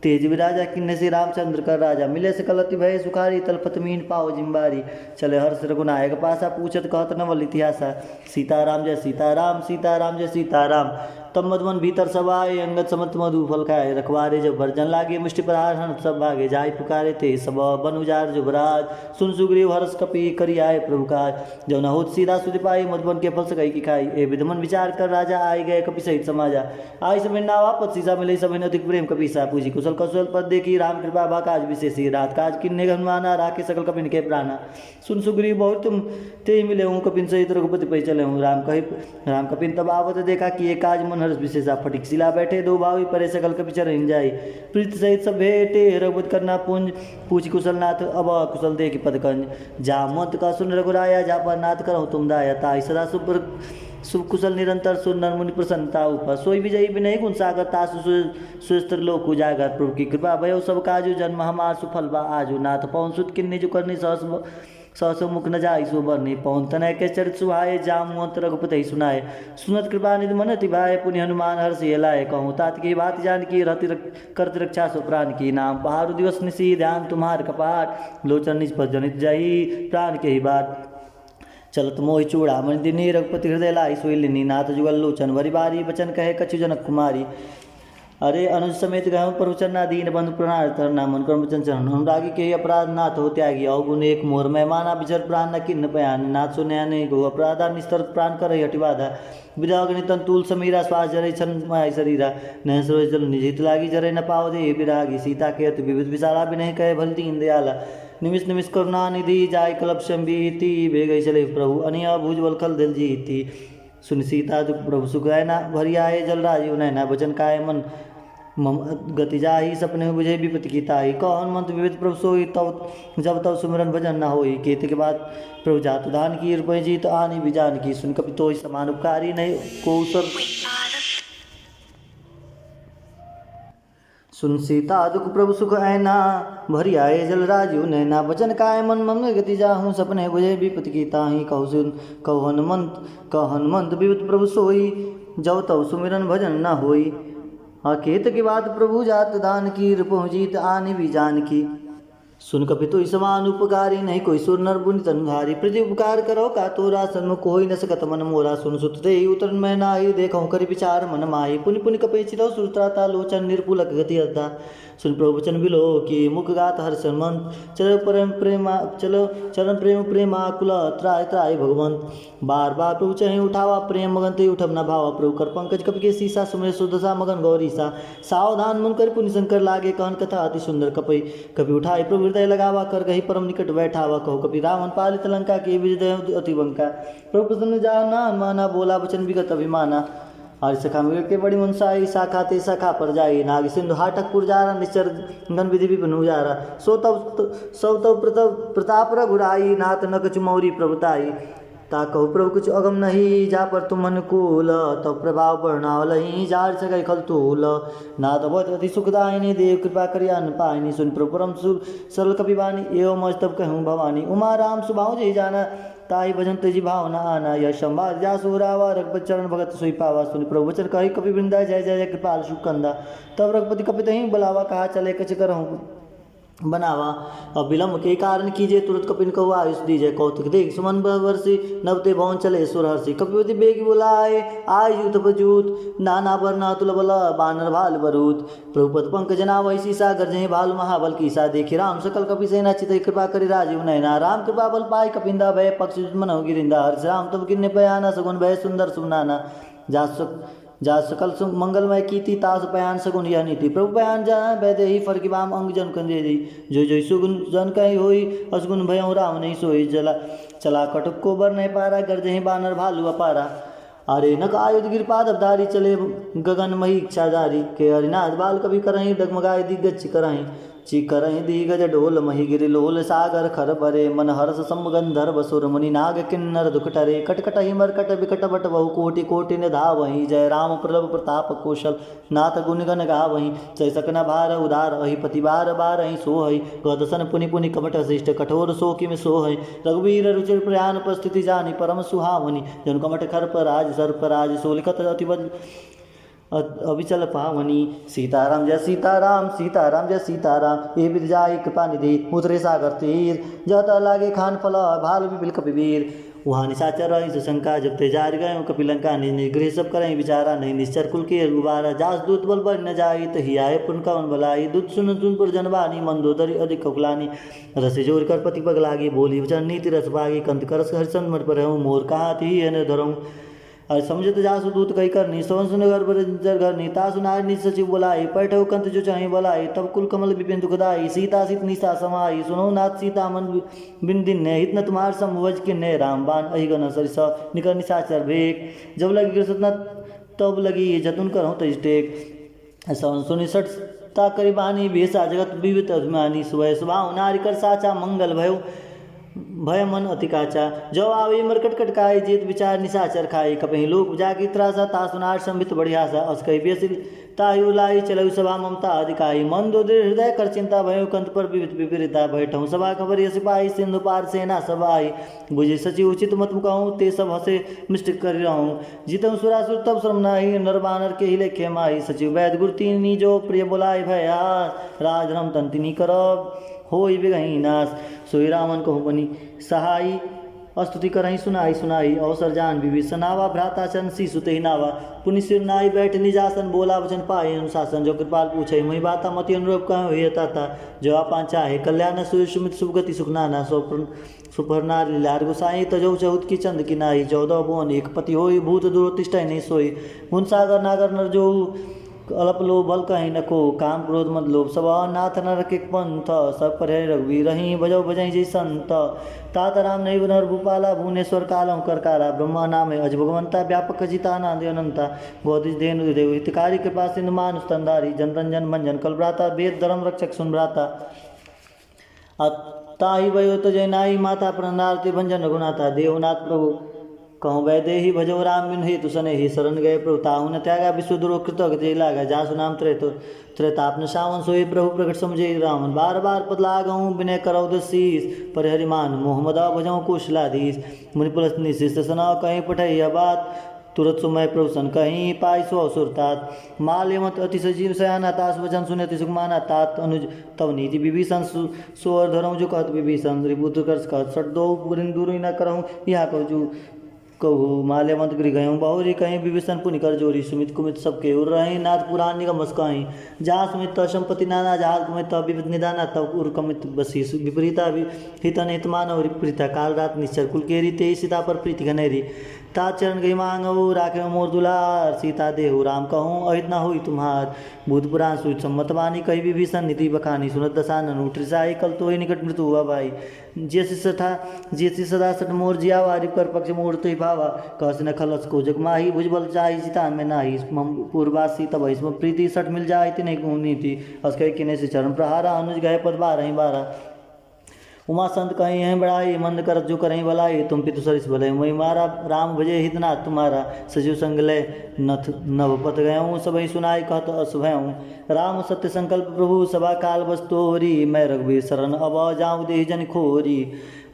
तेज विराजा, किन्ने से रामचंद्र कर राजा, मिले सकल अति भय सुखारी, तलपत मीन पाओ जिम्बारी, चले हर्ष रघुनायक पासा, पूछत कहत नवल इतिहासा, सीताराम जय सीताराम, सीताराम जय सीताराम, तब मधुवन भीतर सब आए, अंगद समत मधु फल खाए, रखवारे जब भरजन लागे, मुष्टि प्रहार हंस सब भागे, जाय पुकारे थे सब बन उजार जुबराज, सुन सुग्रीव हर्ष कपि करी आए प्रभु काज, जो न होत सीधा सुधि पाई, मधुवन के फल सकई की खाई, ए विधमन विचार कर राजा, आए गए कपि सहित समाजा, आई समय नावा पद सीसा मिले, समय अधिक प्रेम कपीसा, पूजी कुशल कौशल पद देखी, राम कृपा बा काज विशेषी, रात काज किन्ने हनुमाना, राखे सकल कपिन के प्राणा, सुन सुग्रीव बहुत तुम ते मिले हूँ, कपिन सहित रघुपति पै चले हूँ, राम कपिन तब आवत देखा कि ये काज मन हर्ष विशेषा, फटिक शिला बैठे दो भावी, परे सकल कपि चरण जाई, प्रीत सहित सब भेटे, रघुपति करना पुंज, पूछ कुशलनाथ अब कुशल दे की पदकंज, जा मत का सुन रघुराया, जा पर नाथ करो तुम दाया, ताई सदा शुभ कुशल निरंतर सुन नर मुनि प्रसन्नता ऊपर, सोई विजयी विनय गुण सागर, तासु सुस्त्र लोक उजागर, प्रभु की कृपा भयो सब काजु, जन्म हमार सुफल बा आजु, नाथ पवन सुत किन्नी जो करनी सहसो मुख न जाई सो बरनी पवन तनय के चरित सुहाए जामुअंत रघुपति सुनाए सुनत कृपा निधि मन तिभाए पुनि हनुमान हर्षि लाए कहूँ तात की बात जान की रहति करत रक्षा सो प्राण की नाम पहाड़ु दिवस निशी ध्यान तुम्हार कपाट लोचन निज पर जनित जाई प्राण के ही बात चलत मोहि चूड़ामणि दिनी रघुपति हृदय लाई सोई लिनी नाथ जुगल लोचन वरि बारी बचन कहे कछु जनक कुमारी अरे अनुज समेत गहूँ प्रवचना दीन बंधु प्रणाम तरना मन कर्म वचन चरण अनुरागी के अपराध नाथ हो त्यागी अवगुण एक मोर मेहमाना बिचर प्राण न किन्न पयान नाथ सो न्याय गो अपराधा निस्तर प्राण कर हटिबाधा विरागनि तंतुल समीरा श्वास जरे छन माय शरीरा न सरोज जल निजित लागी जरे न पाव दे विरागी सीता के अति विविध विशाला भी नहीं कहे भल दीन दयाला निमिष निमिष करुणा निधि जाय कलप शंबीति बेगई चले प्रभु अनिया भुज बल कल दिल जीती सुन सीता दुख प्रभु सुख ना भरी आए जल राजीव नैना वचन काय मन गति जाही सपने बुझे विपत्ति की ताही कौन मंत्र विविध प्रभु सोई तब जब तब सुमिरन भजन न होई केत के बाद प्रभु जात दान की रुपये जीत आनी भी जान की सुन कपि तो समान उपकारी नहीं को सुन सीता दुख प्रभु सुख ऐना भरी आए जल राजीव नैना वचन काय मन मम गति जाहूँ सपने बुझे विपत्ति की ताही कहु सुन कह हनुमंत विविध प्रभु सोई जब तब सुमिरन भजन न होई अकेत के बाद प्रभु जात दान की पहुँचीत आने भी जान की सुन कपि तो समान उपकारी नहीं कोई सुर नर बुनि तनुधारी प्रति उपकार करो का तोरा सन्मुख कोई न सकत मन मोरा सुन सुत दे उतर मैं नाई देखो कर विचार मन माही पुनि पुनि कपि चिरो सुरत्राता लोचन निर्पुलक गति अद्दा सुन प्रभु वचन बिलो कि मुख गात हर संमंत चलो चरण प्रेम प्रेमाकुल त्राय त्राय भगवंत बार बार प्रभु चहे उठावा प्रेम मगन ते उठब न भावा प्रभु कर पंकज कपि के सीसा सुमरे सुदशा मगन गौरी सा सावधान मन कर पुनि शंकर लागे कहन कथा अति सुंदर कपि कपि उठाए प्रभु हृदय लगावा कर गही परम निकट बैठावा कहो कपि रावण पालित लंका के विजय अति बंका प्रभु प्रसन्न जाना माना बोला वचन विगत अभिमाना और सखा मिल के बड़ी मनसाई शाखा ते शाखा पर जाई नाग सिंधु हाटकपुर जारा निश्चर गन विधि भी बनु जारा सो तब प्रताप रघुराई नाथ न कछु मौरी प्रभुताई ता कहु प्रभु कुछ अगम नहीं जा पर तुम अनुकूल तब प्रभाव वर्णावलही जार सगई खलतूल नाथ बहुत अति सुखदायिनी देव कृपा करिया अन्न पायनी सुन प्रभु परम सरल कपिवानी एवं मज तब कहूँ भवानी उमा राम सुभाव जी जाना ताई भजन तेजी भावना आना यह संवाद जा सुरावा रघुपति चरण भगत सोई पावा सुनि प्रभु वचन कही कपि वृंदा जय जय कृपाल सुकंदा तब रघुपति कपि तही बुलावा कहा चले कछ करहूँ बनावा अब विलम्ब के कारण कीजिए तुरंत कपिन कहु आयुष दीजिए कौतुक देख सुमन वर्षि नवते भवन चले सुरहर्षि कपिपति बेग बुलाए आय यूथ पजूत नाना वर्ण तुल बल बानर भाल बरूत प्रभुपद पंकज ना वैसी सा गर्जे भाल महाबल की सा देखी राम सकल कपि सेना चित कृपा करि राजीव नैना राम कृपा बल पाई कपिंदा भय पक्ष मन हो गिरिंदा हर्ष राम तब किन्ने पयाना सगुन भय सुंदर सुनाना जा सकल मंगलमय कीति तास पयान सगुन यह नीति प्रभु पयान जाना वैदे ही फर की वाम अंग जन कंजे दी जो सुगुन जन कही होई असगुन भयों राम नहीं सोई चला कटुक को बर नहीं पारा गर्जे बानर भालू अपारा अरे नक आयुध गिरपाद अवधारी चले गगन मही इच्छाधारी के हरिनाथ बाल कभी करही डगमगाए दिग्गज करही चिकरहि दिगज ढोल मही गिरि लोल सागर खर परे मन हर्ष समगंधर बसुर मुनि नाग किन्नर दुख टरे कटकट हिमर कट विकट बट बहु कोटि कोटि निधावहि जय राम प्रलभ प्रताप कौशल नाथ गुण गण गावहि जय सकन भार उदार अहि पति बार बार अहि सोहै गदसन पुनि पुनि कपट शिष्ट कठोर सो किम सोहै रघुवीर रुचिर प्रयाण उपस्थिति जानि परम सुहावनि जन कमट खर पर राज सर पर राज सोलिकत अतिबल अविचल पावनी सीताराम जय सीताराम सीताराम जय सीताराम ये विद जाय कृपा निधि उतरे सागर तीर जत लागे खान फल भाल विपिल कपिवीर वहाँ निशाचर रही शंका जब ते जार गए कपिलंका निगृह सब करें विचारा नहीं निश्चर कुल के गुबारा जास दूत बल बर न जाई तही आए पुन कवन बलाई दूत सुन पुर जनवानी मंदोदरी अधिक ककुलानी रस जोर कर पति पग लागी बोली वचन नीति रस भागी कंत करस हरिशन मर पर मोर कहाँ थी है न धरऊँ और समझत जासु दूत कही करनी सोन सुन घर तासु नार निज सचिव बोलाई पैठो कंत जो चाहे बोलाई तब कुल कमल विपिन दुखदाई सीता सीत निशा समाई सुनो नाथ सीता मन बिन दिन ने हित न तुम्हार समवज किन्ने राम बान अहि गण सरिस निकर निशाचर भेक जब लगी गिरसतना तब लगी जतुन करहूँ तज टेक सोन सुनि सटता करी बानी भेसा जगत विविध अभिमानी सुबह सुभाव नारी कर साचा मंगल भयो भय मन अति काचा जो आवे मरकट कटकाई जेत विचार निशाचर खाई कपहि लोक जागी त्रासा तासुनार संबित बढ़ियासा अस कही बेसिल ताहि उलाई चलऊ सभा ममता अधिकाई मन दो दृढ़ हृदय कर चिंता भयो कंत पर विपरीता बैठऊ सभा खबर सिपाही सिंधु पार सेना सभाई बुझे सचिव उचित मत मुकाऊं ते सब हसे मिष्ट कर रहूं जीतऊ सुरासुर तब श्रम नाही नर बानर के हिले खेमाई सचिव वैद गुरुती जो प्रिय बोलाय भया राजरम तंतिनी करब होई बिगही नाश सोई रामन कहूँ बनी सहाई स्तुति करही सुनाई सुनाई अवसर जान विभीषणावा भ्राता चरण सी सुते नावा पुनि सिर नाई बैठ निजासन बोला वचन पाए अनुशासन जो कृपाल पूछे मुहि बाता मति अनुरूप कह हुए ताता जो आपा चाहे कल्याण सुमित सुगति सुखनाना सुपर्णा लीलार गुसाई तजौ चहुत की चंद की नाई 14 भुवन एक पति होई भूत दुरोतिष्ठ नहीं सोई गुण सागर नागर नर जो अल्प लोभ बल कहीं न को काम क्रोध मद लोभ सब नाथ नर के पंथ सब पर रघुवीर रही बजो बजई जय संत तात राम नहीं नर भूपाला भुवनेश्वर कालम करकारा ब्रह्मा नाम अज भगवंता व्यापक जिता नादे अनंता बोधिज देनु देव हितकारी कृपा सिंधु मानुष तंदारी जन रंजन मंजन कलभ्राता वेद धर्म रक्षक सुनभ्राता ताहि वयो तजय नाई माता प्रणनारती भंजन रघुनाथा देवनाथ प्रभु कहूँ वैदेही भजो राम बिन हेतु सने ही शरण गए प्रभु ताहु न त्यागा विश्व दुरो कृतज्ञ लागा जासु नाम त्रेतापन सावन सोए प्रभु प्रकट समझे रावण बार बार पद लागऊँ विनय करौ दशीष परिहरिमान मोहम्मद भजऊ कुशलाधीश मुनि पुलस निशिष्ट सना कहीं पठैया बात तुरत सुमय प्रभु सन कहीं पाई सो सुरतात माल मत अति सजीव सयाना तास वचन सुने अति सुखमाना तात अनुज तव नीति विभीषण सोर धरऊँ जो कहत विभीषण रिपुत्र कर कहत सट दो दूर न करऊँ यहाँ कहूँ कहू माल्यवंत गृह गयऊँ बहुरी कहीं विभीषण पुनि कर जोरी सुमित कुमित सबके उर रहे नाथ पुराण निगम कहीं जहाँ सुमित संपत्ति नाना जहाँ कुमित विविध निदाना तब उर कमित बसी विपरीता हितन हित मानव विपरीता काल रात निश्चर कुलकेरी ते सीता पर प्रीति घनेरी तात चरण गई मांगऊ राखे मोर दुलार सीता देहु राम कहूँ अहित न हुई तुम्हार भूत पुराण सुच सम्मत वाणी कही विभीषण नीति बखानी सुनत दसानन उठिसाई कल तो ही निकट मृत्यु हुआ भाई जैसी सदा सट मोर जिया वारी कर पक्ष मोर तो भावा कहस न खलस को जग माही भुजबल चाही चितान में नाही पूर्वासी तब इसमें प्रीति सट मिल जाए नहीं कूनी थी अस्कई किने से चरण प्रहारा अनुज गए पद बारह बारह उमा संत कहीं हैं बड़ाई मंद करत जो करें भलाई तुम पितु सरिस भले मोहि मारा राम भजे हितना तुम्हारा सजीव संग ले नथ नवपत गयऊँ सब सुनाई कहत असभयऊँ राम सत्य संकल्प प्रभु सभा काल बस तोरी मैं रघुवीर शरण अब जाऊँ देहि जन खोरी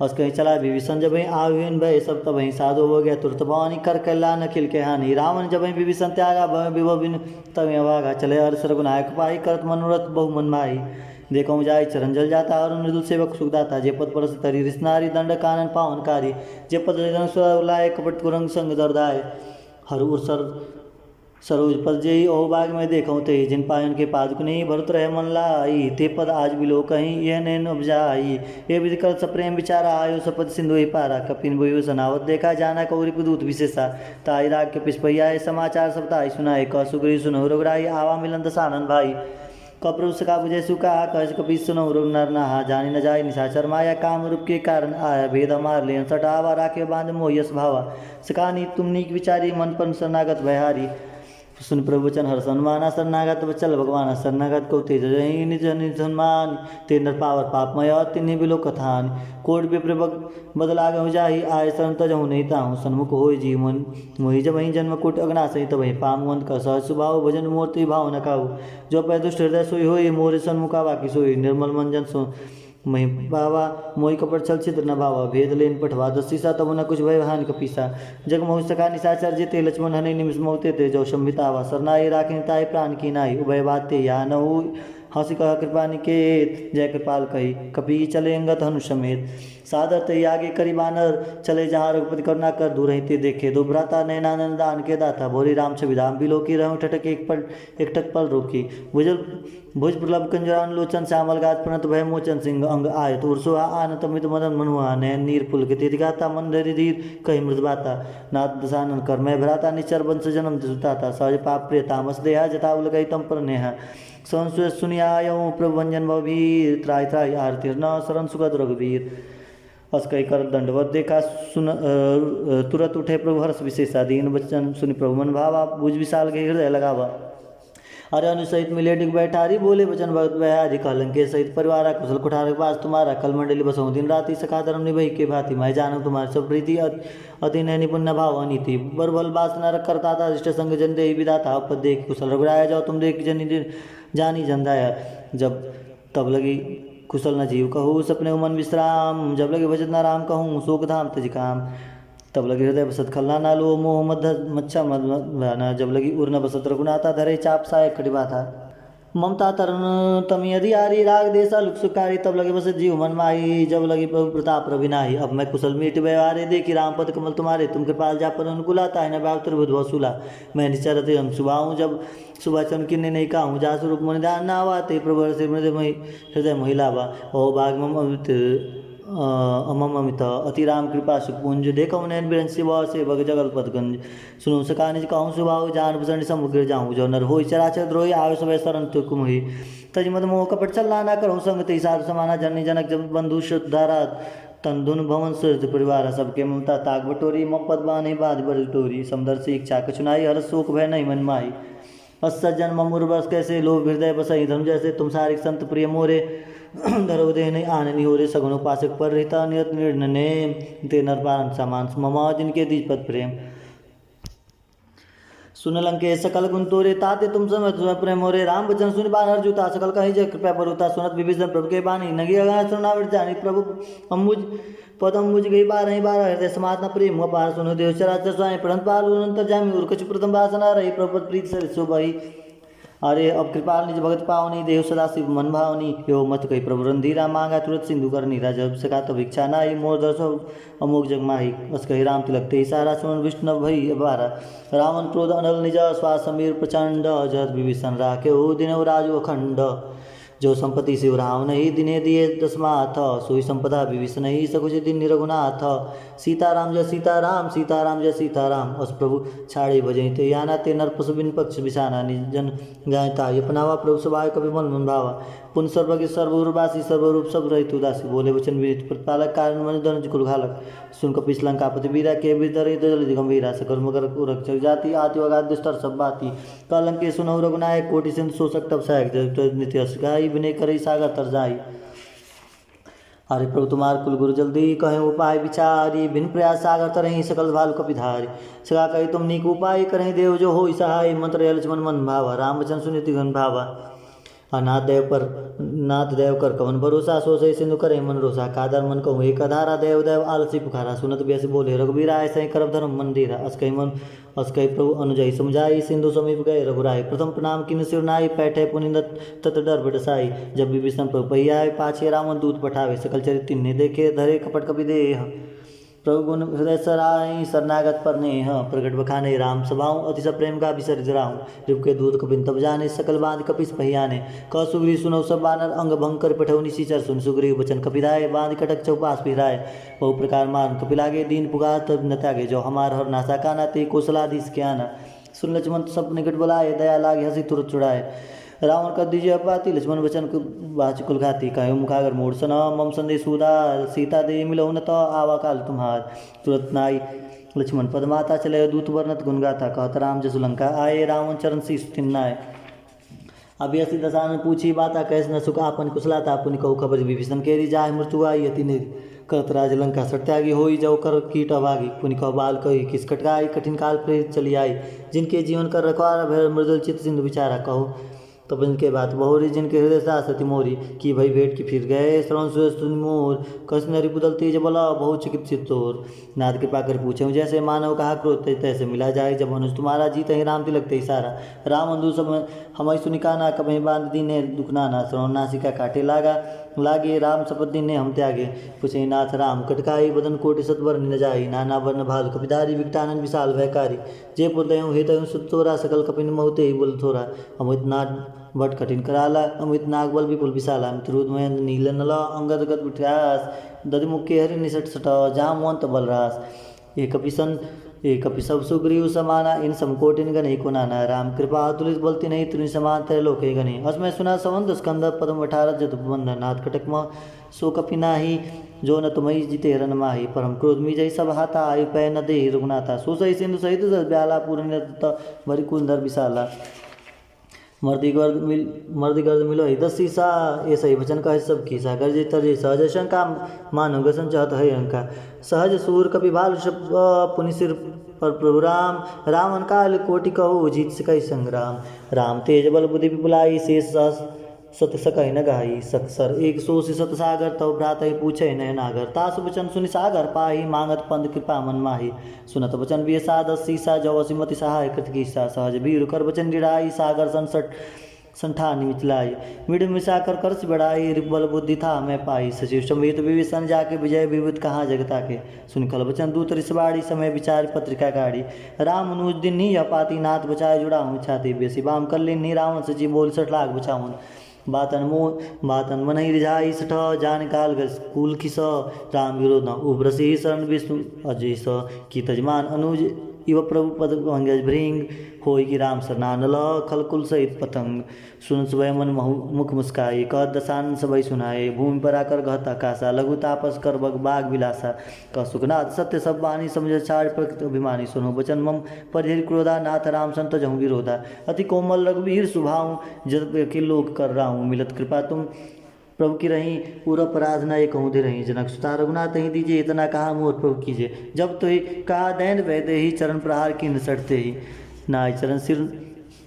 अस कहीं चला विभीषण जब आविन भय सब तब साधु हो गया तुरत भवानी कर कल्याण अखिल के हानि रावण जब विभीषण त्यागा विभव बिन तब वागा चले हर सर्वनायक पाई करत मनोरथ बहु मन माही देखो जाय चरण जल जाता और मृदुल सेवक सुखदाता जे पद परस तरी रिसनारी दंड कानन पावनकारी जे पद लाए कपट कुरंग संग दर्दाय हर सर सरोज पद जेहि ओह बाग में देखो ते जिन पायन के पादुक नहीं भरत रहे मन लाई ते पद आज बिलो कहीं यह नैन उपजाई ये विधि कर सप्रेम विचारा आयो सपद सिंधु ही पारा कपिन भुयो सनावत देखा जाना कौरी पुदूत विशेषा ताई राग के पिछपैया समाचार सबताई सुनाए क सुग्री सुनो रघुराई आवा मिलन दसानन भाई कप्रभु सका बुझे सुखा कह कपी सुनो रुग नर नहा जानी न जाय निशाचर माया काम रूप के कारण आया भेद हमार लेन सटावा राखे बांध मोयस भावा सकानी तुम नीक विचारी मन पर शरणागत बहारी सुन प्रभु वचन हर सन्माना शरणागत बचल भगवान शरणागत को तेज निज निधनमान ते नर पावर पापमय तिन्हीं बिलो कथान कोट विप्र बदलाग हो जाही आय शरण तजहु नहीं ताहूँ सन्मुख हो जी मन मोहि जब वहीं जन्म कुट अग्ना सहित वही पामवंत का सहज स्वभाव भजन मूर्ति भाव न खाऊ जो पै दुष्ट हृदय सोई होई मोरे सन्मुखा बाकी सोई निर्मल मंजन सो मही बाबा मोई कपट छल छिद्र न भावा भेद लेन पठवा दसीसा तब न कुछ भय हानि कपीसा जग मोहि सका निशाचर जेते लक्ष्मण हने निमिष मोते ते जो संभितावा सरनाई राखिन ताई प्राण की नाई उभय बाते या न हो हंसी कह कृपा निकेत जय कृपाल कही कपी चले अंगत हनु समेत सादर ते आगे करी बानर चले जहाँ रघुपति करुणा कर दूर ते देखे दो भ्राता नैनानंद दान के दाता भोरी राम छविधाम बिलो की रहूँ ठटक एक टक पल रोकी भुज प्रलभ कंजरान लोचन श्यामल गात प्रणत भय मोचन सिंह अंग आय तुरसुहा आन तमित मदन मनुहा नयन नीर पुल के गाता मंदरी धीर कही मृदबाता नाथ दसानन कर मैं भ्राता निचर वंश जन्म सुताता सहज पाप प्रिय तामस देहा जतावल गई तम पर नेहा संस्व सुनियायऊँ प्रभु वंजन भवीर त्राय त्राय आरती न शरण सुगत रघुवीर अस कही कर दंडवत देखा सुन तुरंत उठे प्रभु हर्ष विशेषा दीन बच्चन सुनि प्रभु मन भावा बुझ विशाल के हृदय लगावा अरे अनु सहित मिले डिग बैठारी, बोले वचन भगत बहारी। कहलंके सहित परिवार कुशल कुठार के पास तुम्हारा, कल मंडली बसो दिन राति। सखा धर्म निभई के भांति, मैं जानू तुम्हारी सब प्रीति। अति नैनी पुण्य भाव अनीति, बरबल वासना रख करता था। इष्ट संग जन दे विदाता, पद देख कुशल रघुराया। जाओ तुम देख जनी जानी जन दाया। जब तब लगी कुशल न जीव कहूँ, सपने मन विश्राम। जब लगे भजत न राम कहूँ, शोक धाम तज काम। तब लगी हृदय बसत खलना नालो, मोह मध्य मच्छा मधना। जब लगी उर न बसत रघुनाथा, धरे चाप सायक कटिबा था। ममता तरन तमी अधियारी, राग देसा लुक सुकारी। तब लगे बसत जीव मन माही, जब लगी प्रभु प्रताप रविनाही। अब मैं कुशल मीट व्यवहारे, देखी राम पद कमल तुम्हारे। तुम कृपाल जा पर अनुकूलाता है, न व्याप्तर बुध वसूला। मैं निचरत हम सुबाऊँ, जब सुबह चन किन्ने नहीं कहूँ। जा स्वरूप मन ध्यान ना आवाते, प्रभु से हृदय महिलावा। ओ भाग मम अमित अमम अमित, अति राम कृपा सुपुंज। देखो नैन बिरन शिवा से भग जगल पदगंज। सुनो सका निज कहूँ सुभाव, जान भूषण समुग्र जाऊँ। जो नर हो चराचर द्रोही, आयो सब शरण तुकुमहि। तज मद मोह कपट चलना, ना करो संग ते साधु समाना। जननी जनक जब बंधु शुद्धारा, तन धुन भवन सुरत परिवार। सबके ममता ताक बटोरी, मम पद बाने बाद बड़ टोरी। समदर से इच्छा कछुनाई, हर शोक भय नहीं मन माही। असज्जन ममुर बस कैसे, लोभ हृदय बसई। धर्म जैसे तुम सारिक संत प्रिय मोरे। धरो देह नहीं आननी हो रे, सगुण उपासक पर रहता। नियत निर्णय ते नरपान समान, ममा जिनके दीज पद प्रेम। सुन लंके सकल गुण तोरे, ताते तुम समय प्रेम मोरे। राम वचन सुन बानर जूता, सकल कहीं जय कृपया परुता। सुनत विभीषण प्रभु के बानी, नगी अगार सुनावट जानी। प्रभु अम्बुज पद अम्बुज गई बारह बारह, हृदय समात न प्रेम अपार। सुनो देव चराचर स्वामी, प्रणत पालु अनंतर जामी। उर कछु प्रथम वासना रही, प्रभु प्रीत सर शोभई। अरे अब कृपाल निज भगत पावनी, देव सदा शिव मन भावनी। यो मत कही प्रभु रंधीरा, मांगा तुरंत सिंधु कर नीरा। जब सका तब इच्छा नाई, मोर दर्शो अमोघ जग माही। बस कही राम तिलक ते सारा, सुन विष्णु भई अबारा। रावण क्रोध अनल निज, श्वास समीर प्रचंड। जत विभीषण राखे हो, दिन राजु अखंड। जो संपत्ति शिव राम नहीं, दिने दिए दसमाथ। सोई संपदा विभीषण ही, सकुच दिन रघुनाथ। सीताराम जय सीताराम, सीताराम जय सीताराम। अस प्रभु छाड़े भजई ते याना, ते नर पशु बिन पक्ष बिसाना। निजन गायता अपनावा, प्रभु सभाय कवि मन मन भावा। पुन सर्वज्ञ सर्वरूपासी, सर्वरूप सब रहित उदासी। बोले वचन विदित प्रतिपालक, कारण मन धनुज कुलघालक। सुन कपिश लंकापति वीरा, के विदरित जलधि गंभीरा। सकल मकर रक्षक जाति, आति अगाध दुष्टर सब बाती। कलंके सुनहु रघुनायक, कोटि सिंधु शोषक तब सहायक। नित्य गाई विनय करई, सागर तर जाई। अरे प्रभु तुम्हार कुल गुरु जल्दी, कहें उपाय विचारी। बिन प्रयास सागर तरही, सकल भालु कपिधारी। सगा कही तुम नीक उपाय, करें देव जो हो सहाय। मंत्र लक्ष्मण मन भावा, राम वचन सुनिति घन भावा। नाथ देव कर कवन भरोसा, सो सही सिंधु करे मन रोसा। कादर मन कहूँ एक अधारा, देव देव आलसी पुखारा। सुनत ब्यास बोले रघुबीरा, ऐसे करब धर्म मंदिरा। अस कही प्रभु अनुजई समझाई, सिंधु समीप गए रघुराई। प्रथम प्रणाम किन सिर नाई, पैठे पुनिंदत तत डर बटसाई। जब विभीषण प्रभु पहियाए, पाछे रावण दूत पठावे। सकल चरित तिन्ने देखे, धरे कपट कपि देह। प्रभु गुण हृदय सराई, शरणागत पर नेह। प्रगट बखाने राम सभाऊँ, अतिश प्रेम का विसर जराऊँ। रिप के दूत कपिन तब जाने, सकल बांध कपिस पहियाने। क सुग्रीव सुनौ सब बानर, अंग भंग कर पठौनी सीचर। सुन सुग्रीव वचन कपिराय, बांध कटक चौपास पिराय। बहु प्रकार मारन कपिलागे, दीन पुकार तब न त्यागे। जो हमार हर नासा काना, ते कौशलाधीश के आना। सुन लक्ष्मण सब निकट बुलाए, दया लागे हंसी तुरत छुड़ाए। रावण कर दीजिए अपाती, लक्ष्मण वचन बाच कुल घाती। कहे मुखागर मूड सना, मम संदेश उदार। सीता दे मिलो न तो, आवा काल तुम्हार। तुरंत नाई लक्ष्मण पद माता, चले दूत वर्णत गुण गाथा। कहत राम जसु लंका आए, रावण चरण शीश तिन्नाए। अभी असी दशानन पूछी बाता, कैस न सुख आपन कुशलाता। पुनि कहू खबर विभीषण केरी, जाय मृत्यु आई अति नेरी। करत राज लंका सत्यागी, होई जाओ कर कीट अभागी। पुनि कहो बाल कही किस कटकाई, कठिन काल प्रेरित चली आई। जिनके जीवन कर रखवारा, भय मृदुल चित्त सिंधु विचारा। कहो तब इनके बात बहुरी, जिनके हृदय सती मोरी। की भई भेंट की फिर गए, श्रवण सुनि मोर। कस नरि बुदल तेज बला, बहु चिकित्सित तोर। नाथ कृपा कर पूछे, जैसे मानव कहा क्रोध तैसे मिला जाए। जब मनुष्य तुम्हारा जीत ही, राम तिलक ते सारा। राम बंधु सब हमें सुनिकाना, कभी बांध दीने दुखनाना। श्रवण नासिका काटे लागे, राम शपथ दीने हम त्यागे। पूछे नाथ राम कटकाई, बदन कोटि सतवर न जाई। नाना वर्ण भालु कपिधारी, विकटानन विशाल भयकारी। जे पुतयु हेतु सुत तोरा, सकल कपिन मोहते ही बोल थोरा। अमित नाथ बट कठिन कराला, अमित नाग बल विपुल विशाला। मित्रुद महेंद्र नील नला, अंगद गद विठ्यास। दधिमुख के हरि निसट सट, जामवंत बलरास। एक सब सुग्रीव समाना, इन समकोटिन गणे को नाना। राम कृपा तुलित बलती नहीं, तुनि समान त्रैलोके गणे। असमय सुना संवंत स्कंद, पदम 18 जत बंधन। नाथ कटक म सो कपि नाही, जो न तुमहि जिते रन माही। परम क्रोध मीजई सब हाथा, आयु पै न देहि रघुनाथा। सो सही सिंधु सहित जस ब्याला, पूर्ण भरि कुल धर विशाला। मर्दी गर्द मिलो ही 10 शीशा, ऐसा ही वचन कहे सब खीसा। गर्जे तरजे सहज शंका, मानो गसन चाहत है अंका। सहज सूर कपि भालु पुनि सिर पर प्रभु राम, रावण काल कोटि कहु जीत सकई संग्राम। राम तेज बल बुद्धि विपुलाई, शेष सत सकई न गाई। सकसर एक सोस सत सागर, तव भ्रात पूछे नयन नागर। तासु वचन सुनि सागर पाही, मांगत पंद कृपा मन माही। सुनत वचन वियसा 10 शीसा, जौ सिमति सहाय कृत कीसा। सहज वीर कर वचन डिड़ाई, सागर संठानी मिथिलाई। मिड मिसा कर करस बढ़ाई, बल बुद्धि था मैं पाई। सचिव समेत विभीषण जाके, विजय विभूत कहाँ जगता के। सुन खल वचन दूत रिसवाड़ी, समय विचार पत्रिका गाड़ी। राम अनुज दिन ही अपाती, नाथ बचाए जुड़ा हूँ छाती। बेसी बाम कर लेनी रावण, सची बोल 60 लाख बचावन। बातन मन ही रिझाई, सठ जान काल कुल खिस। राम विरोध न उब्रसी, शरण विष्णु अजय स। की तजमान अनुज इव प्रभु पद अंगज भृंग, होई की राम सरनानल खलकुल सहित पतंग। सुन सुबह मन मुख मुस्काई, कह दसान सबई सुनाए। भूमि पर आकर गहत आकाशा, लघु तापस कर बग बाग विलासा। कह सुखनाथ सत्य सब बानी, समझ छाड़ प्रकृति अभिमानी। सुनो वचन मम परिहर क्रोधा, नाथ राम संत जहूँ विरोधा। अति कोमल रघुवीर सुभाऊँ, जब के लोक कर रहा हूँ। मिलत कृपा तुम प्रभु की रही, पूरा अपराधना ये कहूँ दे रही। जनक सुता रघुनाथ ही दीजिए, इतना कहा मोर प्रभु कीजिए। जब तो ही कहा दैन वैदे ही, चरण प्रहार की निसटते ही। नाय चरण सिर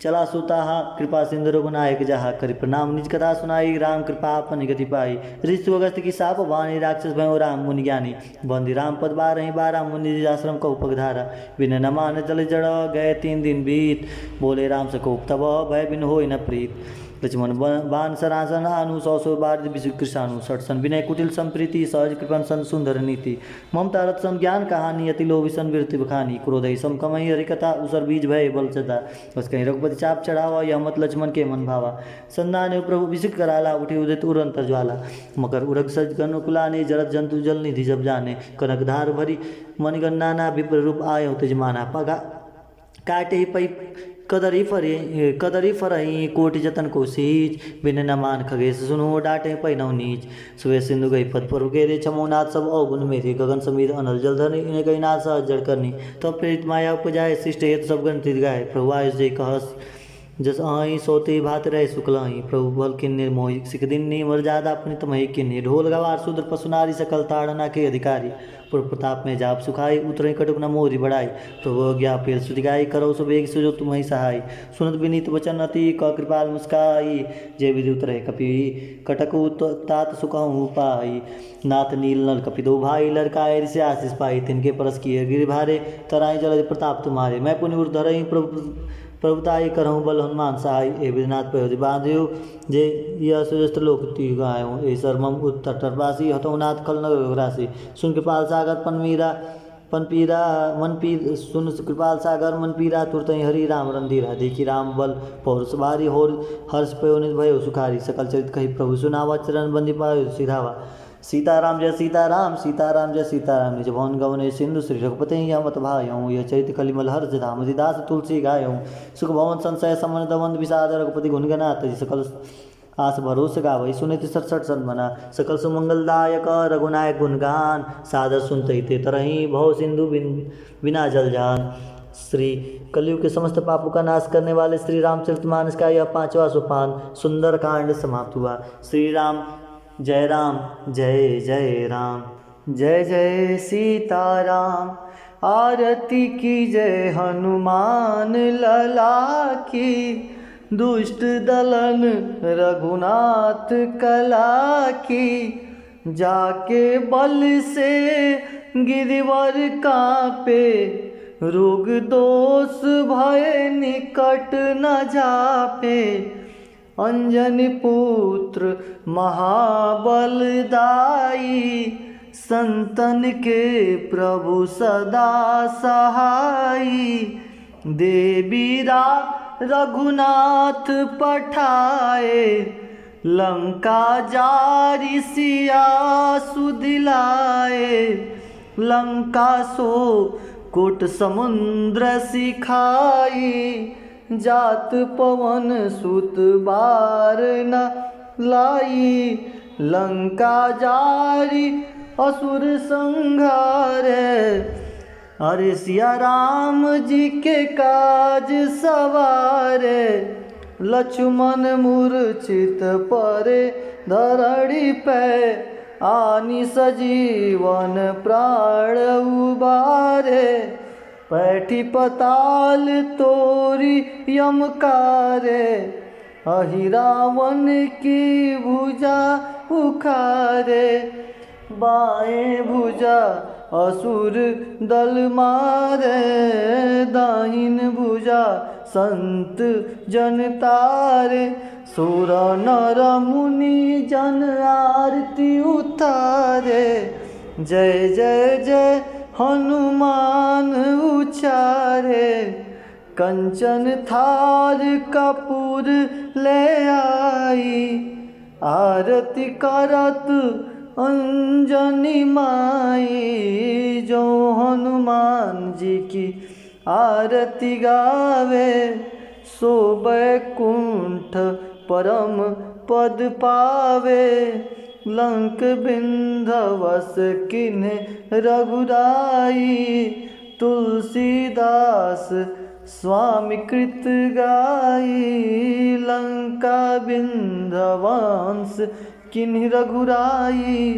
चला सुता, कृपा सिंधु रघुनायक जहा। करि प्रणाम निज कथा सुनाई, राम कृपा आपन गति पाई। ऋषि अगस्त की साप वाणी, राक्षस भयो राम मुनि ज्ञानी। बंदी राम पद 12 मुनि आश्रम कौ पगधारा। विनय न मान जल जड़, गए 3 दिन बीत। बोले राम सकोप तब, भय बिन होय न प्रीत। लक्ष्मण बान सरासन आनु, 100 बार कृषाणु। 60 सन विनय कुटिल संप्रीति, सहज कृपन सन सुंदर नीति। ममता रथ सन ज्ञान कहानी, अति लोभ सन वृत्ति बखानी। क्रोध सम कमई हरिकथा, उसर बीज भय बल चता। बस कहीं रघुपति चाप चढ़ावा, यह मत लक्ष्मण के मन भावा। संदान प्रभु विसिक कराला, उठी उदित उरंतर ज्वाला। मकर उरग सज गण कुलाने, जरत जंतु जल निधि जब जाने। कनक धार भरी मणिगण नाना, विप्र रूप आयो तेजमाना। पगा काटे ही पै कदरी फरही, कोटि जतन को सींच। बिन न मान खगेश सुनो, डांटे पै नव नीच। सुबह सिंधु गई पद पर उकेरे, छमोनाथ सब अवगुण मेरे। गगन समीर अनल जल धरनी, इन्हें गई नाथ सहज जड़ करनी। तब प्रेरित माया उपजाए, शिष्ट हेत सब गण तित गाय। प्रभु आयुष जय कहस, जस आई सोते भात रहे शुक्लाई। प्रभु बल किन्ने मोहि, सिख दिन्नी मर्यादा अपनी तमहि किन्ने। ढोल गवार शूद्र पशु नारी, सकल ताड़ना के अधिकारी। पुर प्रताप में जाप सुखाई, उतरे कटुक न मोरी बढ़ाई। प्रभु ज्ञा पेल सुधि गाई, करो सो बेग सुजो तुम्हें सहाय। सुनत विनीत वचन अति, क कृपाल मुस्काई। जय विधि उतरे कपि, कटकु तात सुखहु पाई। नाथ नील नल कपि दो भाई, लड़काए ऋषि आशीष पाई। तिनके परस किए गिरि भारे, तराई जल प्रताप तुम्हारे। मैं पुनि उर धरई, प्रभुताई करहूँ बल हनुमान सहाय। ए विधनाथ पयोधि बांधियो, जे यह सुजस्त्र लोक ती गायो। ए सरमम उत्तरवासी, हतौ नाथ खल नगर राशि। सुन कृपाल सागर सुन कृपाल सागर मन पीरा। तुरत हरि राम रंधीरा, देखी राम बल पौरुष भारी। होर हर्ष पयो निज भयो सुखारी। सकल चरित कही प्रभु सुनावा, चरण बंदी पायो सिधावा। सीताराम जय सीताराम, सीताराम जय सीताराम। निज भवन गवने सिंधु, श्री रघुपति यह मत भायऊँ। यह चरित कलिमल हर्ष धाम, दास तुलसी गायऊँ। सुख भवन संशय समन दवंद विषाद, रघुपति गुण गनात। सकल आस भरोस गावई, सुनित 67 सन्मना। सकल सुमंगलदायक रघुनायक गुणगान, सादर सुनते ते तरही। भव सिंधु बिना जल जान। श्री कलयुग के समस्त पापों का नाश करने वाले श्री रामचरितमानस का यह 5वां सोपान सुंदर कांड समाप्त हुआ। श्री राम जय जय राम। जय जय सीताराम, आरती की जय हनुमान लला की। दुष्ट दलन रघुनाथ कला की। जाके बल से गिरिवर कांपे, रोग दोष भय निकट न जापे। अंजनी पुत्र महाबलदाई, संतन के प्रभु सदा सहाई। देवीरा रघुनाथ पठाए, लंका जारी सिया सुदिलाए। लंका सो कोट समुद्र सिखाई, जात पवन सुत बार न लाई। लंका जारी असुर संहारे, अरे सिया राम जी के काज सवारे। लक्ष्मण मूर्छित परे धरणी पे, आनी सजीवन प्राण उबारे। पैठी पताल तोरी यमकारे, अहि रावण की भुजा उखारे। बाएं भुजा असुर दल मारे, दाहिन भुजा संत जन तारे। सुर नर मुनि जन आरती उतारे, जय जय जय हनुमान उचारे। कंचन थार कपूर ले आई, आरती करत अंजनी माई। जो हनुमान जी की आरती गावे, सो बैकुंठ परम पद पावे। लंक बिंधवस किन्ह रघुराई, तुलसीदास स्वामी कृत गाई। लंका बिंधवांस किन्ह रघुराई,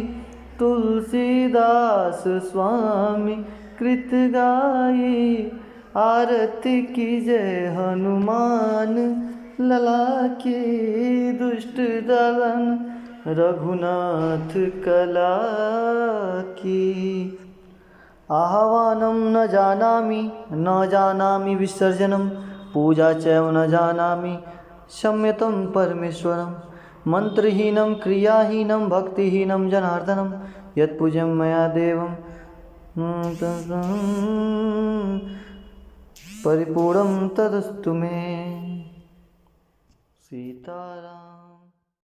तुलसीदास स्वामी कृत गाई। आरती कीजय हनुमान लला की, दुष्ट दलन रघुनाथ कला की। आह्वानं न जानामि न जानामि विसर्जनं, पूजा चैव न जानामि क्षम्यतं परमेश्वरं। मंत्रहीनं क्रियाहीनं भक्तिहीनं जनार्दनं, यत्पूज्यं मया देवं परिपूर्णं तदस्तु मे। सीताराम।